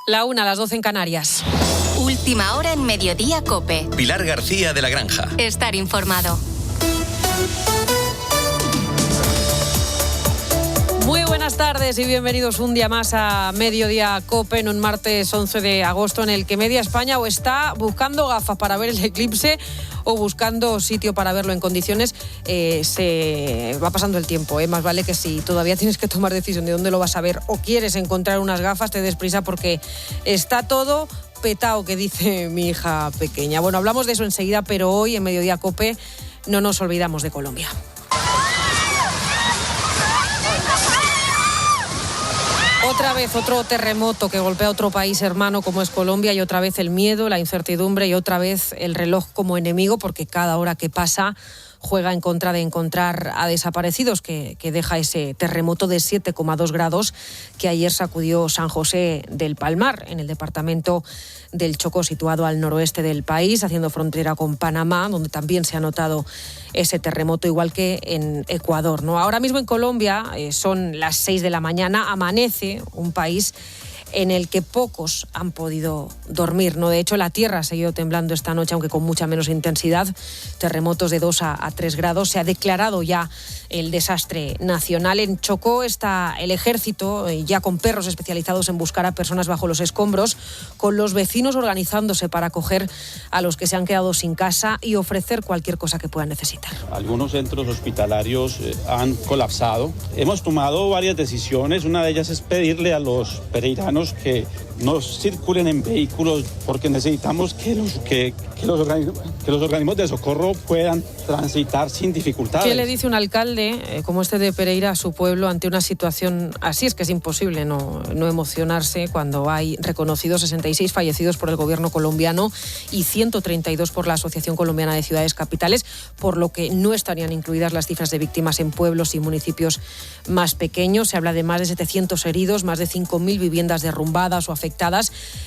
La 1, las 12 en Canarias. Última hora en Mediodía COPE. Pilar García de la Granja. Estar informado. Muy buenas tardes y bienvenidos un día más a Mediodía COPE en un martes 11 de agosto en el que media España o está buscando gafas para ver el eclipse o buscando sitio para verlo en condiciones. Se va pasando el tiempo, más vale que si todavía tienes que tomar decisión de dónde lo vas a ver o quieres encontrar unas gafas, te des prisa porque está todo petao, que dice mi hija pequeña. Bueno, hablamos de eso enseguida, pero hoy en Mediodía COPE no nos olvidamos de Colombia. Otra vez otro terremoto que golpea a otro país hermano como es Colombia, y otra vez el miedo, la incertidumbre y otra vez el reloj como enemigo, porque cada hora que pasa juega en contra de encontrar a desaparecidos que deja ese terremoto de 7,2 grados que ayer sacudió San José del Palmar, en el departamento del Chocó, situado al noroeste del país, haciendo frontera con Panamá, donde también se ha notado ese terremoto, igual que en Ecuador, ¿no? Ahora mismo en Colombia son las 6 de la mañana, amanece un país en el que pocos han podido dormir, ¿no? De hecho, la tierra ha seguido temblando esta noche, aunque con mucha menos intensidad. Terremotos de 2 a 3 grados. Se ha declarado ya el desastre nacional. En Chocó está el ejército, ya con perros especializados en buscar a personas bajo los escombros, con los vecinos organizándose para acoger a los que se han quedado sin casa y ofrecer cualquier cosa que puedan necesitar. Algunos centros hospitalarios han colapsado. Hemos tomado varias decisiones. Una de ellas es pedirle a los pereiranos que no circulen en vehículos porque necesitamos que los organismos de socorro puedan transitar sin dificultades. ¿Qué le dice un alcalde como este de Pereira a su pueblo ante una situación así? Es que es imposible no emocionarse cuando hay reconocidos 66 fallecidos por el gobierno colombiano y 132 por la Asociación Colombiana de Ciudades Capitales, por lo que no estarían incluidas las cifras de víctimas en pueblos y municipios más pequeños. Se habla de más de 700 heridos, más de 5.000 viviendas derrumbadas o afectadas,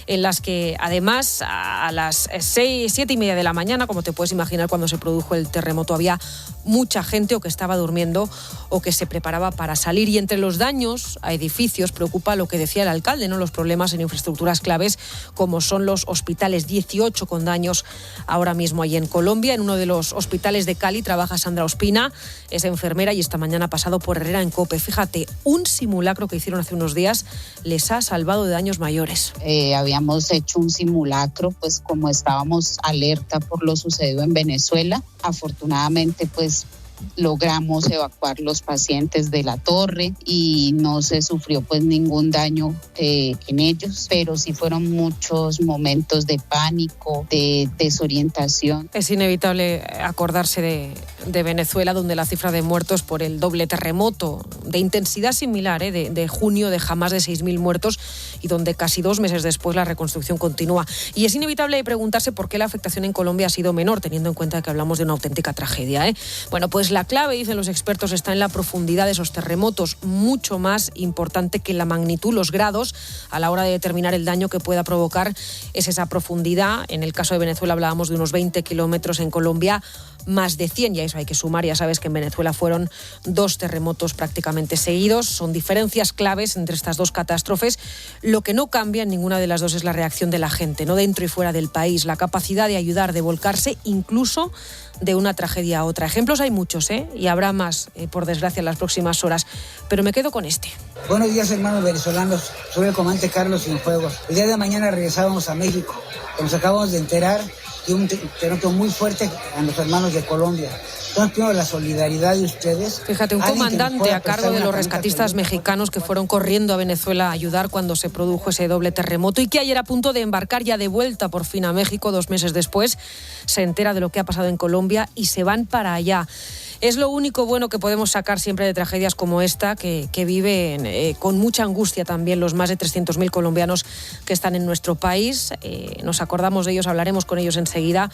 en las que además a las 7:30 de la mañana, como te puedes imaginar, cuando se produjo el terremoto, había mucha gente o que estaba durmiendo o que se preparaba para salir. Y entre los daños a edificios preocupa lo que decía el alcalde, ¿no? Los problemas en infraestructuras claves como son los hospitales, 18 con daños ahora mismo allí en Colombia. En uno de los hospitales de Cali trabaja Sandra Ospina, es enfermera y esta mañana ha pasado por Herrera en COPE. Fíjate, un simulacro que hicieron hace unos días les ha salvado de daños mayores. Habíamos hecho un simulacro, pues como estábamos alerta por lo sucedido en Venezuela. Afortunadamente, pues logramos evacuar los pacientes de la torre y no se sufrió pues ningún daño en ellos, pero sí fueron muchos momentos de pánico, de desorientación. Es inevitable acordarse de Venezuela, donde la cifra de muertos por el doble terremoto de intensidad similar de junio deja más de 6.000 muertos y donde casi 2 meses después la reconstrucción continúa. Y es inevitable preguntarse por qué la afectación en Colombia ha sido menor, teniendo en cuenta que hablamos de una auténtica tragedia, Bueno, pues la clave, dicen los expertos, está en la profundidad de esos terremotos, mucho más importante que la magnitud, los grados, a la hora de determinar el daño que pueda provocar es esa profundidad. En el caso de Venezuela hablábamos de unos 20 kilómetros, en Colombia más de 100, y a eso hay que sumar, ya sabes que en Venezuela fueron 2 terremotos prácticamente seguidos. Son diferencias claves entre estas 2 catástrofes. Lo que no cambia en ninguna de las dos es la reacción de la gente, no dentro y fuera del país, la capacidad de ayudar, de volcarse incluso de una tragedia a otra. Ejemplos hay muchos, y habrá más, por desgracia, en las próximas horas, pero me quedo con este. Buenos días, hermanos venezolanos. Soy el comandante Carlos Cienfuegos. El día de mañana regresábamos a México. Nos acabamos de enterar de un terremoto muy fuerte a los hermanos de Colombia. Entonces, pido la solidaridad de ustedes. Fíjate, un comandante a cargo de los rescatistas mexicanos que fueron corriendo a Venezuela a ayudar cuando se produjo ese doble terremoto y que ayer, a punto de embarcar ya de vuelta por fin a México 2 meses después, se entera de lo que ha pasado en Colombia y se van para allá. Es lo único bueno que podemos sacar siempre de tragedias como esta, que viven con mucha angustia también los más de 300.000 colombianos que están en nuestro país. Nos acordamos de ellos, hablaremos con ellos enseguida.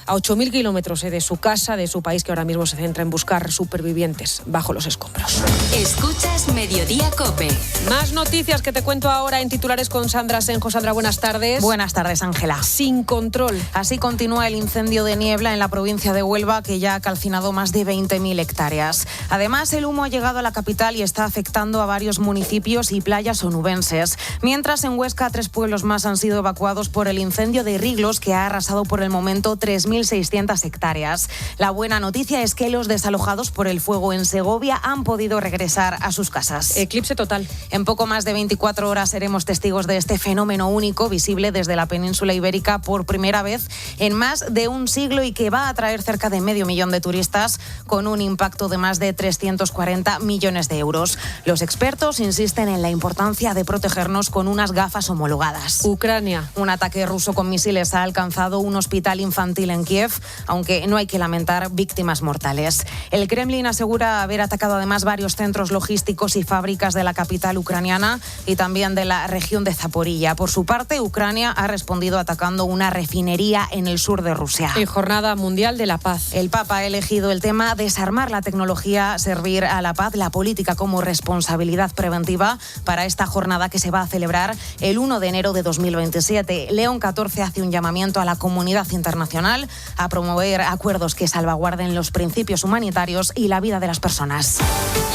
A 8.000 kilómetros de su casa, de su país, que ahora mismo se centra en buscar supervivientes bajo los escombros. Escuchas Mediodía COPE. Más noticias que te cuento ahora en titulares con Sandra Senjo. Sandra, buenas tardes. Buenas tardes, Ángela. Sin control. Así continúa el incendio de niebla en la provincia de Huelva, que ya ha calcinado más de 20 20.000 hectáreas. Además, el humo ha llegado a la capital y está afectando a varios municipios y playas onubenses. Mientras, en Huesca, 3 pueblos más han sido evacuados por el incendio de Riglos, que ha arrasado por el momento 3.600 hectáreas. La buena noticia es que los desalojados por el fuego en Segovia han podido regresar a sus casas. Eclipse total. En poco más de 24 horas seremos testigos de este fenómeno único, visible desde la península ibérica por primera vez en más de un siglo y que va a atraer cerca de 500.000 de turistas con un impacto de más de 340 millones de euros. Los expertos insisten en la importancia de protegernos con unas gafas homologadas. Ucrania. Un ataque ruso con misiles ha alcanzado un hospital infantil en Kiev, aunque no hay que lamentar víctimas mortales. El Kremlin asegura haber atacado además varios centros logísticos y fábricas de la capital ucraniana y también de la región de Zaporilla. Por su parte, Ucrania ha respondido atacando una refinería en el sur de Rusia. Y Jornada Mundial de la Paz. El Papa ha elegido el tema desarmar la tecnología, servir a la paz, la política como responsabilidad preventiva para esta jornada que se va a celebrar el 1 de enero de 2027. León XIV hace un llamamiento a la comunidad internacional a promover acuerdos que salvaguarden los principios humanitarios y la vida de las personas.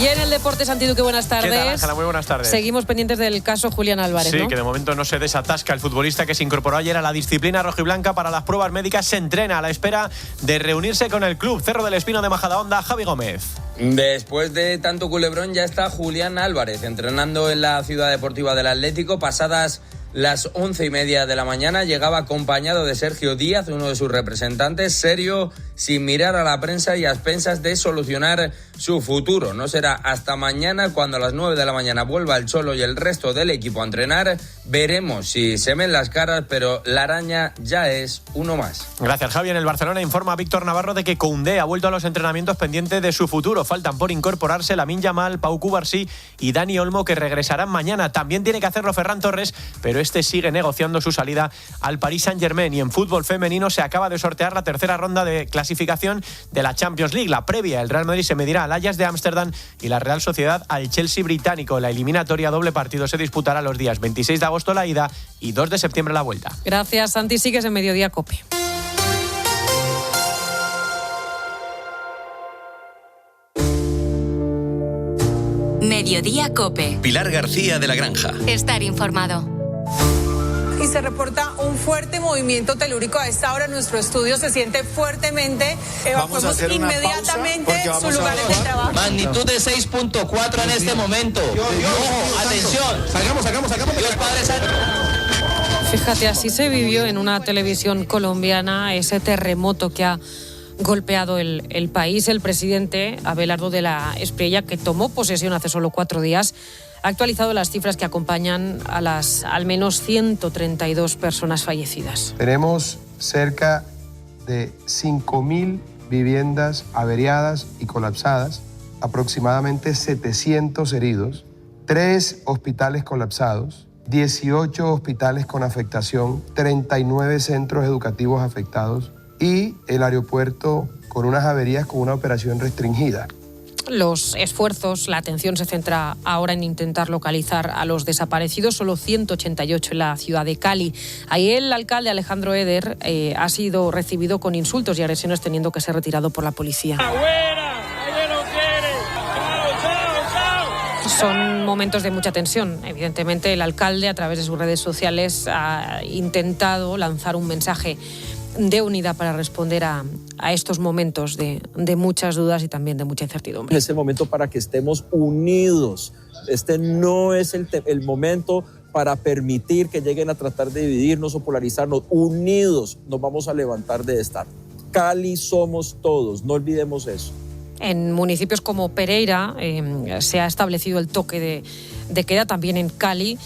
Y en el deporte, Santi Duque, buenas tardes. ¿Qué tal, Ángela? Muy buenas tardes. Seguimos pendientes del caso Julián Álvarez, Sí, ¿no? que de momento no se desatasca. El futbolista que se incorporó ayer a la disciplina rojiblanca para las pruebas médicas se entrena a la espera de reunirse con el club. Cerro del Espino de Majadahonda, Javi Gómez. Después de tanto culebrón ya está Julián Álvarez entrenando en la Ciudad Deportiva del Atlético. Pasadas las 11:30 de la mañana llegaba acompañado de Sergio Díaz, uno de sus representantes, serio, sin mirar a la prensa y a expensas de solucionar su futuro. No será hasta mañana cuando a las 9 de la mañana vuelva el Cholo y el resto del equipo a entrenar. Veremos si se ven las caras, pero la araña ya es uno más. Gracias, Javi. En el Barcelona informa Víctor Navarro de que Koundé ha vuelto a los entrenamientos pendiente de su futuro. Faltan por incorporarse Lamine Yamal, Pau Cubarsí y Dani Olmo, que regresarán mañana. También tiene que hacerlo Ferran Torres, pero este sigue negociando su salida al Paris Saint-Germain. Y en fútbol femenino se acaba de sortear la tercera ronda de clasificación de la Champions League. La previa, el Real Madrid se medirá al Ajax de Ámsterdam y la Real Sociedad al Chelsea británico. La eliminatoria doble partido se disputará los días 26 de agosto la ida y 2 de septiembre la vuelta. Gracias, Santi. Sigues en Mediodía COPE. Mediodía COPE. Pilar García de la Granja. Estar informado. Y se reporta un fuerte movimiento telúrico. A esta hora nuestro estudio se siente fuertemente. Evacuamos inmediatamente sus lugares de trabajo. Magnitud de 6.4 en este momento. Ojo, atención. Sacamos. Los padres Fíjate, así se vivió en una televisión colombiana ese terremoto que ha golpeado el país. El presidente Abelardo de la Espriella, que tomó posesión hace solo 4 días, ha actualizado las cifras que acompañan a las al menos 132 personas fallecidas. Tenemos cerca de 5.000 viviendas averiadas y colapsadas, aproximadamente 700 heridos, 3 hospitales colapsados, 18 hospitales con afectación, 39 centros educativos afectados y el aeropuerto con unas averías con una operación restringida. Los esfuerzos, la atención se centra ahora en intentar localizar a los desaparecidos, solo 188 en la ciudad de Cali. Ahí el alcalde Alejandro Eder ha sido recibido con insultos y agresiones, teniendo que ser retirado por la policía. Son momentos de mucha tensión. Evidentemente, el alcalde, a través de sus redes sociales, ha intentado lanzar un mensaje de unidad para responder a estos momentos de muchas dudas y también de mucha incertidumbre. Es el momento para que estemos unidos. Este no es el momento para permitir que lleguen a tratar de dividirnos o polarizarnos. Unidos nos vamos a levantar de esta. Cali somos todos, no olvidemos eso. En municipios como Pereira se ha establecido el toque de queda, también en Cali,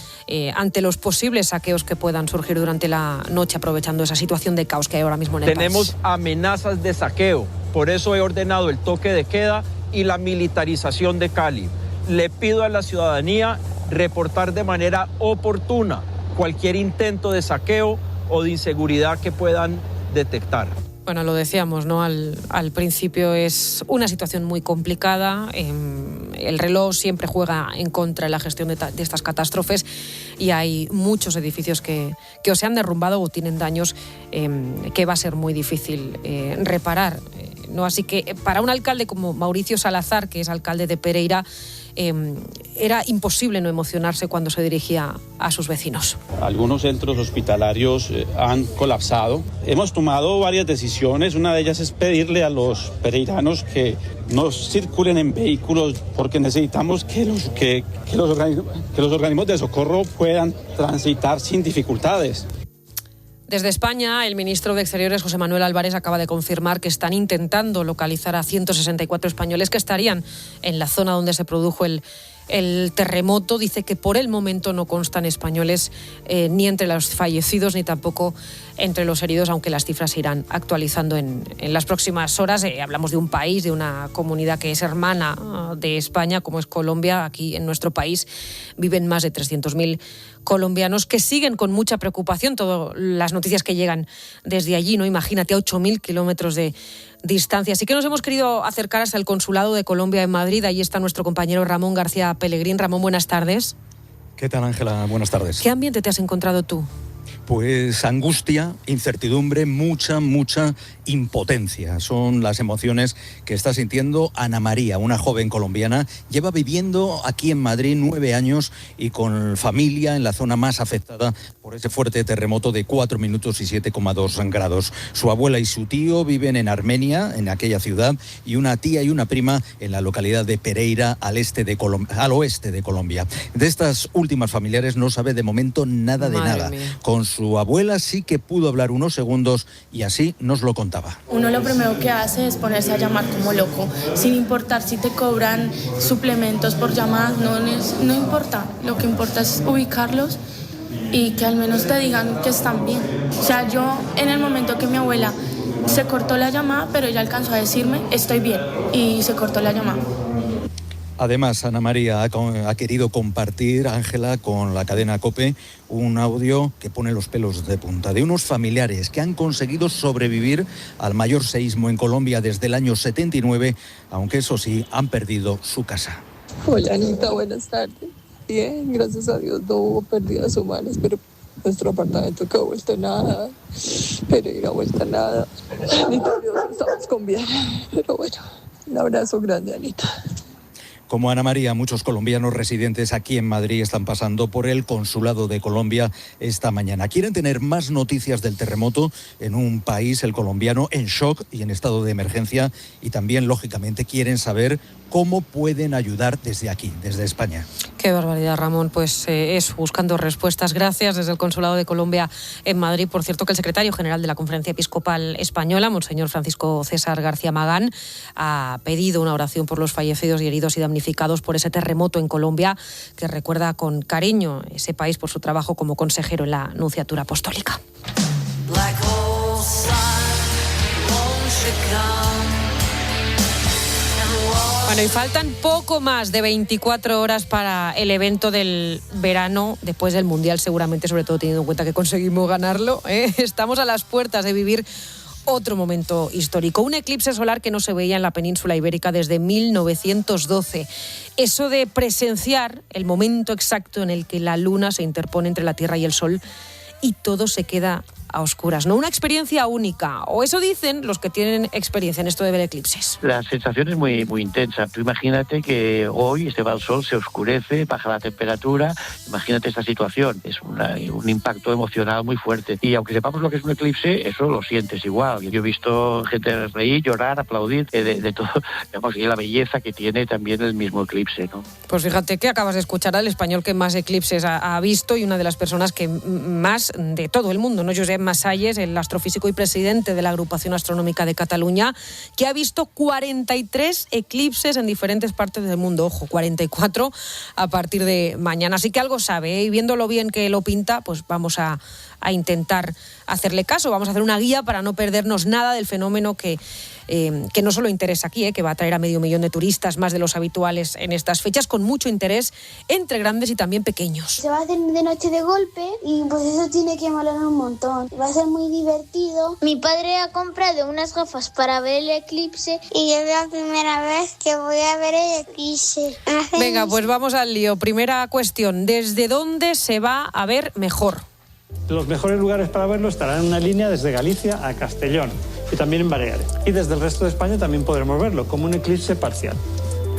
ante los posibles saqueos que puedan surgir durante la noche, aprovechando esa situación de caos que hay ahora mismo en el país. Tenemos amenazas de saqueo, por eso he ordenado el toque de queda y la militarización de Cali. Le pido a la ciudadanía reportar de manera oportuna cualquier intento de saqueo o de inseguridad que puedan detectar. Bueno, lo decíamos, ¿no? Al principio es una situación muy complicada. El reloj siempre juega en contra de la gestión de estas catástrofes y hay muchos edificios que o se han derrumbado o tienen daños que va a ser muy difícil reparar. ¿no? Así que para un alcalde como Mauricio Salazar, que es alcalde de Pereira, era imposible no emocionarse cuando se dirigía a sus vecinos. Algunos centros hospitalarios han colapsado. Hemos tomado varias decisiones. Una de ellas es pedirle a los pereiranos que no circulen en vehículos porque necesitamos que los organismos de socorro puedan transitar sin dificultades. Desde España, el ministro de Exteriores, José Manuel Álvarez, acaba de confirmar que están intentando localizar a 164 españoles que estarían en la zona donde se produjo el terremoto. Dice que por el momento no constan españoles ni entre los fallecidos ni tampoco entre los heridos, aunque las cifras se irán actualizando en las próximas horas. Hablamos de un país, de una comunidad que es hermana de España, como es Colombia. Aquí en nuestro país viven más de 300.000 colombianos que siguen con mucha preocupación todas las noticias que llegan desde allí, ¿no? Imagínate, a 8.000 kilómetros de distancia. Así que nos hemos querido acercar hasta el Consulado de Colombia en Madrid. Allí está nuestro compañero Ramón García Pellegrín. Ramón, buenas tardes. ¿Qué tal, Ángela? Buenas tardes. ¿Qué ambiente te has encontrado tú? Pues angustia, incertidumbre, mucha impotencia. Son las emociones que está sintiendo Ana María, una joven colombiana. Lleva viviendo aquí en Madrid 9 años y con familia en la zona más afectada por ese fuerte terremoto de 4 minutos y 7,2 grados. Su abuela y su tío viven en Armenia, en aquella ciudad, y una tía y una prima en la localidad de Pereira, al oeste de Colombia. De estas últimas familiares no sabe de momento nada de nada. Mía. Con su abuela sí que pudo hablar unos segundos y así nos lo contaba. Uno lo primero que hace es ponerse a llamar como loco, sin importar si te cobran suplementos por llamadas, no importa. Lo que importa es ubicarlos y que al menos te digan que están bien. O sea, yo en el momento que mi abuela se cortó la llamada, pero ella alcanzó a decirme, estoy bien, y se cortó la llamada. Además, Ana María ha querido compartir, Ángela, con la cadena COPE, un audio que pone los pelos de punta, de unos familiares que han conseguido sobrevivir al mayor seísmo en Colombia desde el año 79, aunque eso sí, han perdido su casa. Hola, Anita, buenas tardes. Bien, gracias a Dios no hubo pérdidas humanas, pero nuestro apartamento quedó vuelto nada, Pereira vuelta nada. Anita, Dios, estamos con bien, pero bueno, un abrazo grande, Anita. Como Ana María, muchos colombianos residentes aquí en Madrid están pasando por el Consulado de Colombia esta mañana. Quieren tener más noticias del terremoto en un país, el colombiano, en shock y en estado de emergencia, y también, lógicamente, quieren saber cómo pueden ayudar desde aquí, desde España. Qué barbaridad, Ramón. Pues eso, buscando respuestas. Gracias desde el Consulado de Colombia en Madrid. Por cierto, que el secretario general de la Conferencia Episcopal Española, Monseñor Francisco César García Magán, ha pedido una oración por los fallecidos y heridos y damnificados por ese terremoto en Colombia, que recuerda con cariño ese país por su trabajo como consejero en la Nunciatura Apostólica. Bueno, y faltan poco más de 24 horas para el evento del verano, después del Mundial seguramente, sobre todo teniendo en cuenta que conseguimos ganarlo, ¿eh? Estamos a las puertas de vivir otro momento histórico, un eclipse solar que no se veía en la península ibérica desde 1912. Eso de presenciar el momento exacto en el que la luna se interpone entre la Tierra y el Sol y todo se queda a oscuras, ¿no? Una experiencia única, o eso dicen los que tienen experiencia en esto de ver eclipses. La sensación es muy intensa. Tú imagínate que hoy se va el sol, se oscurece, baja la temperatura. Imagínate esta situación. Es un impacto emocional muy fuerte. Y aunque sepamos lo que es un eclipse, eso lo sientes igual. Yo he visto gente reír, llorar, aplaudir, de todo. Digamos, y la belleza que tiene también el mismo eclipse, ¿no? Pues fíjate que acabas de escuchar al español que más eclipses ha visto y una de las personas que más de todo el mundo, ¿no? Josep Masalles, el astrofísico y presidente de la Agrupación Astronómica de Cataluña, que ha visto 43 eclipses en diferentes partes del mundo. Ojo, 44 a partir de mañana. Así que algo sabe, ¿eh? Y viendo lo bien que lo pinta, pues vamos a intentar hacerle caso. Vamos a hacer una guía para no perdernos nada del fenómeno que no solo interesa aquí, que va a traer a 500.000 de turistas, más de los habituales en estas fechas, con mucho interés entre grandes y también pequeños. Se va a hacer de noche de golpe y pues eso tiene que molar un montón. Va a ser muy divertido. Mi padre ha comprado unas gafas para ver el eclipse y es la primera vez que voy a ver el eclipse. Venga, pues vamos al lío. Primera cuestión, ¿desde dónde se va a ver mejor? Los mejores lugares para verlo estarán en una línea desde Galicia a Castellón. y también en Baleares. Y desde el resto de España también podremos verlo como un eclipse parcial.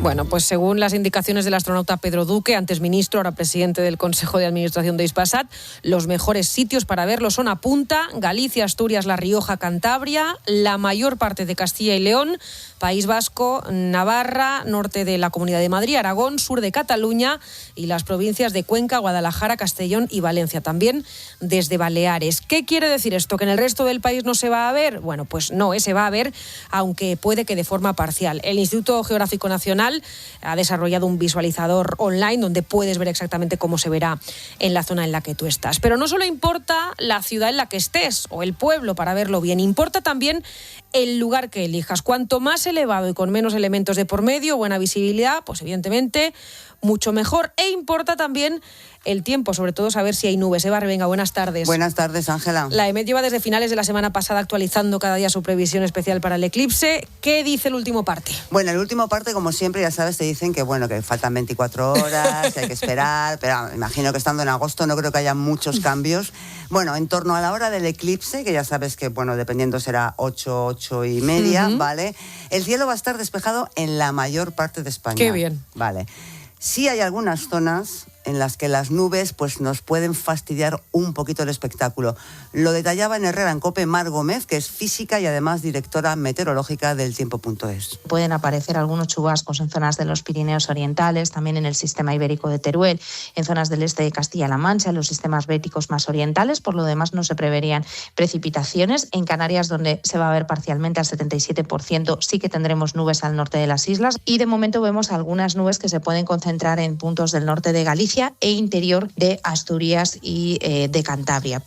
Bueno, pues según las indicaciones del astronauta Pedro Duque, antes ministro, ahora presidente del Consejo de Administración de Hispasat, los mejores sitios para verlo son a punta, Galicia, Asturias, La Rioja, Cantabria, la mayor parte de Castilla y León, País Vasco, Navarra, norte de la Comunidad de Madrid, Aragón, sur de Cataluña y las provincias de Cuenca, Guadalajara, Castellón y Valencia, también desde Baleares. ¿Qué quiere decir esto? ¿Que en el resto del país no se va a ver? Bueno, pues no, se va a ver, aunque puede que de forma parcial. El Instituto Geográfico Nacional ha desarrollado un visualizador online donde puedes ver exactamente cómo se verá en la zona en la que tú estás. Pero no solo importa la ciudad en la que estés o el pueblo para verlo bien, importa también el lugar que elijas. Cuanto más elevado y con menos elementos de por medio, buena visibilidad, pues evidentemente mucho mejor. E importa también el tiempo, sobre todo saber si hay nubes. Eva Revenga, buenas tardes. Buenas tardes, Ángela. La EMET lleva desde finales de la semana pasada actualizando cada día su previsión especial para el eclipse. ¿Qué dice el último parte? Bueno, el último parte, como siempre, ya sabes, te dicen que que faltan 24 horas, que hay que esperar, pero imagino que estando en agosto no creo que haya muchos cambios. Bueno, en torno a la hora del eclipse, que ya sabes que, dependiendo será 8:30, ¿vale? El cielo va a estar despejado en la mayor parte de España. Qué bien. Vale. Sí hay algunas zonas en las que las nubes nos pueden fastidiar un poquito el espectáculo. Lo detallaba en Herrera en COPE Mar Gómez, que es física y además directora meteorológica del Tiempo.es. Pueden aparecer algunos chubascos en zonas de los Pirineos orientales, también en el sistema ibérico de Teruel, en zonas del este de Castilla-La Mancha, en los sistemas béticos más orientales. Por lo demás no se preverían precipitaciones. En Canarias, donde se va a ver parcialmente al 77%, sí que tendremos nubes al norte de las islas y de momento vemos algunas nubes que se pueden concentrar en puntos del norte de Galicia e interior de Asturias y de Cantabria.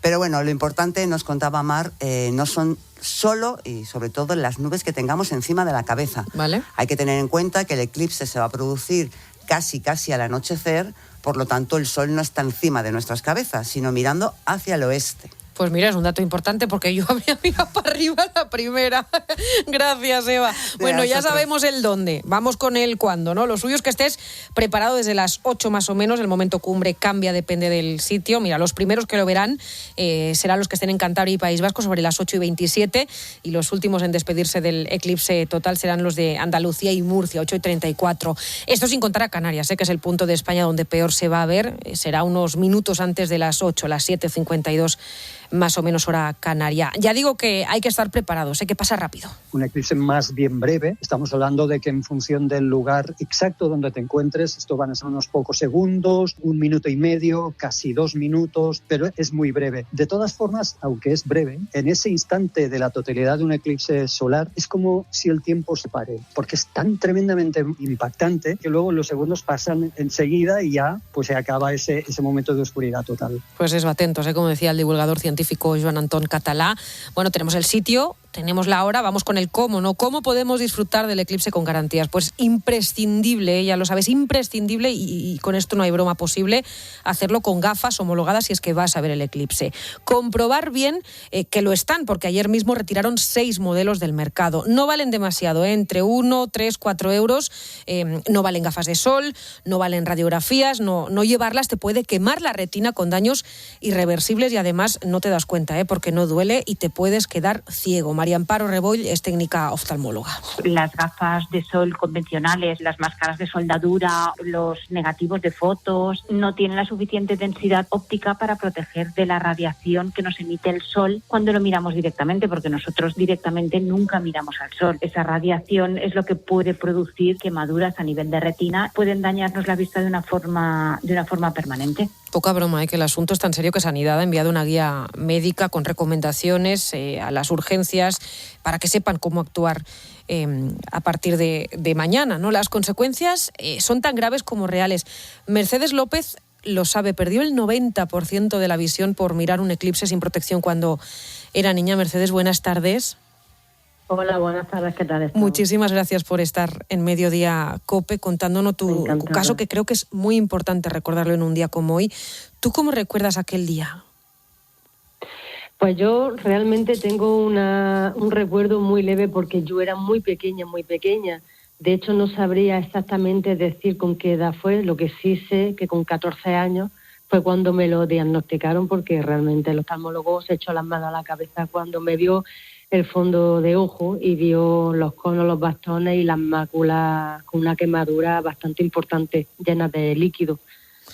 Pero bueno, lo importante, nos contaba Mar, no son solo y sobre todo las nubes que tengamos encima de la cabeza. ¿Vale? Hay que tener en cuenta que el eclipse se va a producir casi al anochecer, por lo tanto el sol no está encima de nuestras cabezas, sino mirando hacia el oeste. Pues mira, es un dato importante porque yo había mirado para arriba la primera. Gracias, Eva. Bueno, ya sabemos el dónde. Vamos con el cuándo, ¿no? Lo suyo es que estés preparado desde las 8 más o menos. El momento cumbre cambia, depende del sitio. Mira, los primeros que lo verán serán los que estén en Cantabria y País Vasco sobre las 8:27 y los últimos en despedirse del eclipse total serán los de Andalucía y Murcia, 8:34. Esto sin contar a Canarias, que es el punto de España donde peor se va a ver. Será unos minutos antes de las 8, las 7:52 más o menos hora canaria. Ya digo que hay que estar preparados, que pasa rápido. Un eclipse más bien breve. Estamos hablando de que en función del lugar exacto donde te encuentres, esto van a ser unos pocos segundos, 1 minuto y medio, casi 2 minutos, pero es muy breve. De todas formas, aunque es breve, en ese instante de la totalidad de un eclipse solar es como si el tiempo se pare, porque es tan tremendamente impactante que luego los segundos pasan enseguida y ya se acaba ese momento de oscuridad total. Pues eso, atentos, como decía el divulgador científico Joan Anton Català. Bueno, tenemos el sitio, tenemos la hora, vamos con el cómo, ¿no? ¿Cómo podemos disfrutar del eclipse con garantías? Pues imprescindible, ya lo sabes, imprescindible y con esto no hay broma posible, hacerlo con gafas homologadas si es que vas a ver el eclipse. Comprobar bien que lo están, porque ayer mismo retiraron 6 modelos del mercado. No valen demasiado, entre 1, 3, 4 euros. No valen gafas de sol, no valen radiografías, no llevarlas te puede quemar la retina con daños irreversibles y además no te das cuenta, porque no duele y te puedes quedar ciego. María Amparo Reboll es técnica oftalmóloga. Las gafas de sol convencionales, las máscaras de soldadura, los negativos de fotos, no tienen la suficiente densidad óptica para proteger de la radiación que nos emite el sol cuando lo miramos directamente, porque nosotros directamente nunca miramos al sol. Esa radiación es lo que puede producir quemaduras a nivel de retina, pueden dañarnos la vista de una forma permanente. Poca broma, que el asunto es tan serio que Sanidad ha enviado una guía médica con recomendaciones a las urgencias para que sepan cómo actuar a partir de mañana, ¿no? Las consecuencias son tan graves como reales. Mercedes López lo sabe, perdió el 90% de la visión por mirar un eclipse sin protección cuando era niña. Mercedes, buenas tardes. Hola, buenas tardes, ¿qué tal estás? Muchísimas gracias por estar en Mediodía COPE contándonos tu caso, que creo que es muy importante recordarlo en un día como hoy. ¿Tú cómo recuerdas aquel día? Pues yo realmente tengo un recuerdo muy leve porque yo era muy pequeña. De hecho, no sabría exactamente decir con qué edad fue. Lo que sí sé que con 14 años fue cuando me lo diagnosticaron, porque realmente el oftalmólogo se echó las manos a la cabeza cuando me vio el fondo de ojo y vio los conos, los bastones y las máculas con una quemadura bastante importante, llenas de líquido.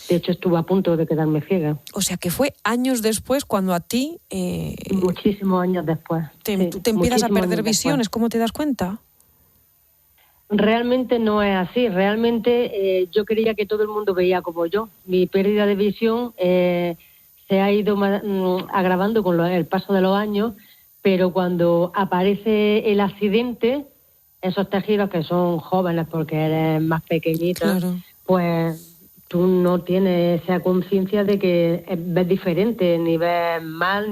De hecho, estuve a punto de quedarme ciega. O sea, que fue años después cuando a ti... Muchísimos años después. Tú te empiezas a perder visiones. ¿Cómo te das cuenta? Realmente no es así. Realmente yo creía que todo el mundo veía como yo. Mi pérdida de visión se ha ido agravando con el paso de los años, pero cuando aparece el accidente, esos tejidos que son jóvenes porque eres más pequeñita, claro, pues tú no tienes esa conciencia de que ves diferente, ni ves mal,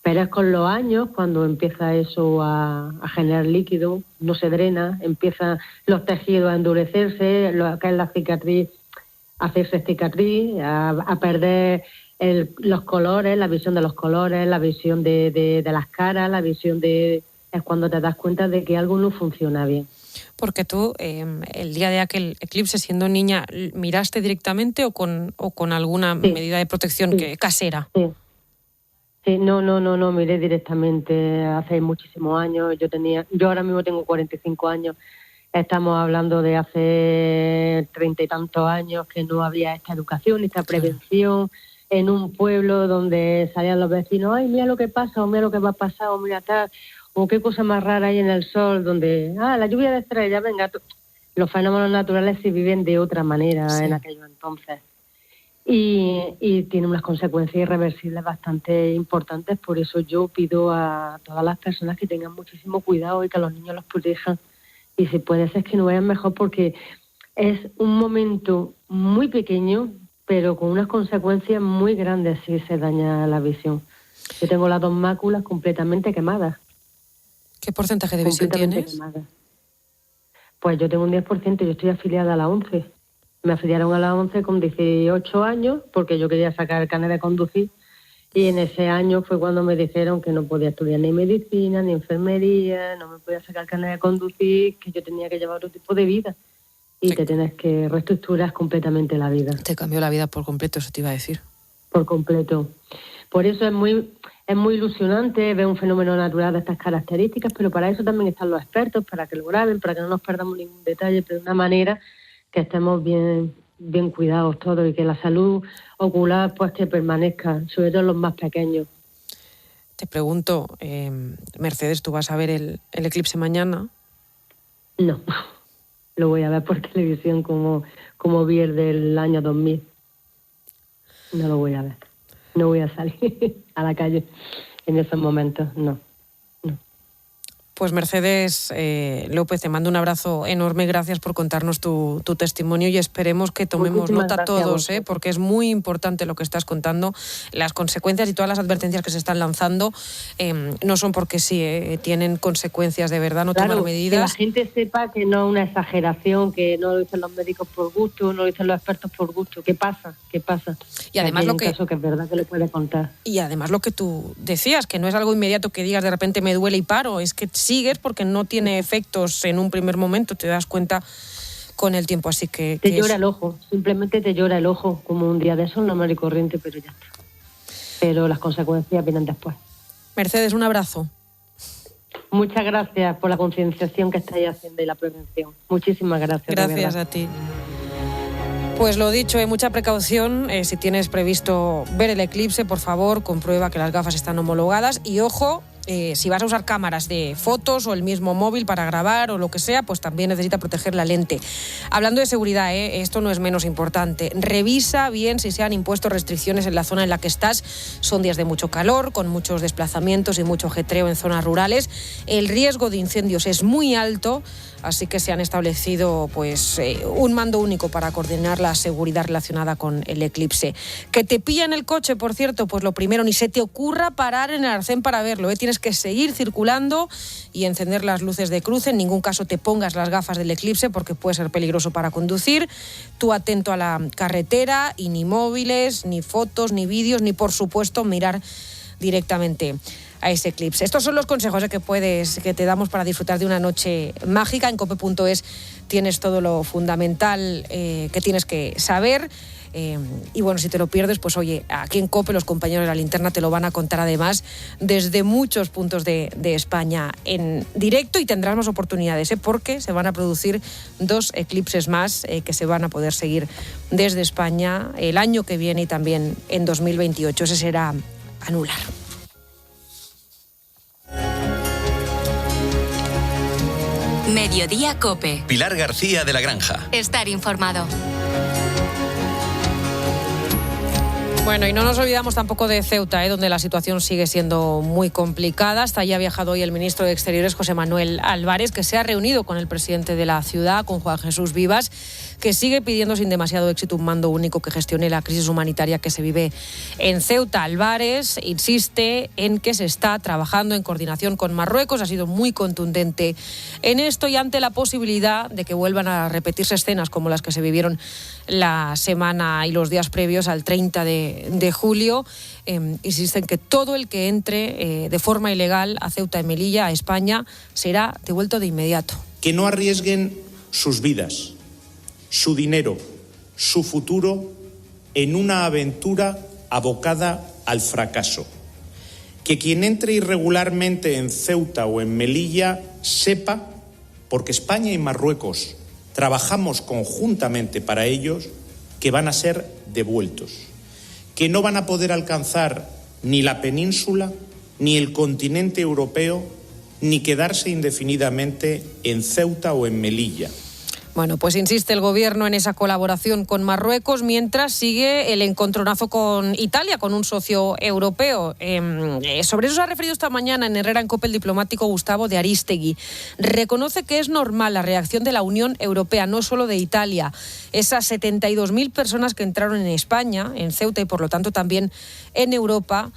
pero es con los años cuando empieza eso a generar líquido, no se drena, empiezan los tejidos a endurecerse, lo que es la cicatriz, a hacerse cicatriz, a perder los colores, la visión de los colores, la visión de las caras, la visión es cuando te das cuenta de que algo no funciona bien. Porque tú, el día de aquel eclipse, siendo niña, ¿miraste directamente o con alguna medida de protección casera? Sí, no, miré directamente hace muchísimos años. Yo ahora mismo tengo 45 años. Estamos hablando de hace 30 y tantos años que no había esta educación, esta prevención. En un pueblo donde salían los vecinos, ay, mira lo que pasa, o mira lo que va a pasar, o mira tal, o qué cosa más rara hay en el sol, donde, la lluvia de estrellas, venga, los fenómenos naturales se viven de otra manera en aquellos entonces. Y tiene unas consecuencias irreversibles bastante importantes, por eso yo pido a todas las personas que tengan muchísimo cuidado y que a los niños los protejan, y si puede ser que no vayan mejor, porque es un momento muy pequeño, pero con unas consecuencias muy grandes si se daña la visión. Yo tengo las 2 máculas completamente quemadas. ¿Qué porcentaje de visión tienes? Quemadas. Pues yo tengo un 10%, yo estoy afiliada a la 11. Me afiliaron a la 11 con 18 años porque yo quería sacar el carnet de conducir, y en ese año fue cuando me dijeron que no podía estudiar ni medicina, ni enfermería, no me podía sacar el carnet de conducir, que yo tenía que llevar otro tipo de vida. Y te tienes que reestructurar completamente la vida. Te cambió la vida por completo, eso te iba a decir. Por completo. Por eso es muy ilusionante ver un fenómeno natural de estas características, pero para eso también están los expertos, para que lo graben, para que no nos perdamos ningún detalle, pero de una manera que estemos bien cuidados todos y que la salud ocular pues que permanezca, sobre todo los más pequeños. Te pregunto, Mercedes, ¿tú vas a ver el eclipse mañana? No. Lo voy a ver por televisión como vi el del año 2000. No lo voy a ver. No voy a salir a la calle en esos momentos, no. Pues Mercedes López, te mando un abrazo enorme, gracias por contarnos tu testimonio y esperemos que tomemos nota todos, porque es muy importante lo que estás contando. Las consecuencias y todas las advertencias que se están lanzando no son porque sí, tienen consecuencias de verdad, no tomar medidas. Que la gente sepa que no es una exageración, que no lo dicen los médicos por gusto, no lo dicen los expertos por gusto. ¿Qué pasa? Y además lo que es verdad que le puede contar. Y además lo que tú decías, que no es algo inmediato que digas de repente me duele y paro, es que sigues porque no tiene efectos en un primer momento, te das cuenta con el tiempo, así que... Te llora el ojo, simplemente te llora el ojo, como un día de sol normal y corriente, pero ya está. Pero las consecuencias vienen después. Mercedes, un abrazo. Muchas gracias por la concienciación que estáis haciendo y la prevención. Muchísimas gracias. Gracias a ti. Pues lo dicho, mucha precaución. Si tienes previsto ver el eclipse, por favor, comprueba que las gafas están homologadas y ojo, si vas a usar cámaras de fotos o el mismo móvil para grabar o lo que sea, pues también necesita proteger la lente. Hablando de seguridad, esto no es menos importante. Revisa bien si se han impuesto restricciones en la zona en la que estás. Son días de mucho calor, con muchos desplazamientos y mucho ajetreo en zonas rurales. El riesgo de incendios es muy alto, así que se han establecido un mando único para coordinar la seguridad relacionada con el eclipse. Que te pilla en el coche, por cierto, pues lo primero, ni se te ocurra parar en el arcén para verlo, Tienes que seguir circulando y encender las luces de cruce. En ningún caso te pongas las gafas del eclipse porque puede ser peligroso para conducir. Tú atento a la carretera y ni móviles, ni fotos, ni vídeos, ni por supuesto mirar directamente a ese eclipse. Estos son los consejos que te damos para disfrutar de una noche mágica. En cope.es tienes todo lo fundamental que tienes que saber. Y bueno, si te lo pierdes, pues oye, aquí en COPE los compañeros de La Linterna te lo van a contar además desde muchos puntos de España en directo, y tendrás más oportunidades, porque se van a producir 2 eclipses más que se van a poder seguir desde España el año que viene y también en 2028. Ese será anular. Mediodía COPE. Pilar García de la Granja. Estar informado. Bueno, y no nos olvidamos tampoco de Ceuta, donde la situación sigue siendo muy complicada. Hasta allí ha viajado hoy el ministro de Exteriores, José Manuel Álvarez, que se ha reunido con el presidente de la ciudad, con Juan Jesús Vivas, que sigue pidiendo sin demasiado éxito un mando único que gestione la crisis humanitaria que se vive en Ceuta. Álvarez insiste en que se está trabajando en coordinación con Marruecos. Ha sido muy contundente en esto, y ante la posibilidad de que vuelvan a repetirse escenas como las que se vivieron la semana y los días previos al 30 de julio, insisten que todo el que entre de forma ilegal a Ceuta y Melilla, a España, será devuelto de inmediato. Que no arriesguen sus vidas, su dinero, su futuro en una aventura abocada al fracaso. Que quien entre irregularmente en Ceuta o en Melilla sepa, porque España y Marruecos trabajamos conjuntamente para ellos, que van a ser devueltos, que no van a poder alcanzar ni la península, ni el continente europeo, ni quedarse indefinidamente en Ceuta o en Melilla. Bueno, pues insiste el gobierno en esa colaboración con Marruecos, mientras sigue el encontronazo con Italia, con un socio europeo. Sobre eso se ha referido esta mañana en Herrera en COPE el diplomático Gustavo de Arístegui. Reconoce que es normal la reacción de la Unión Europea, no solo de Italia. Esas 72.000 personas que entraron en España, en Ceuta y por lo tanto también en Europa,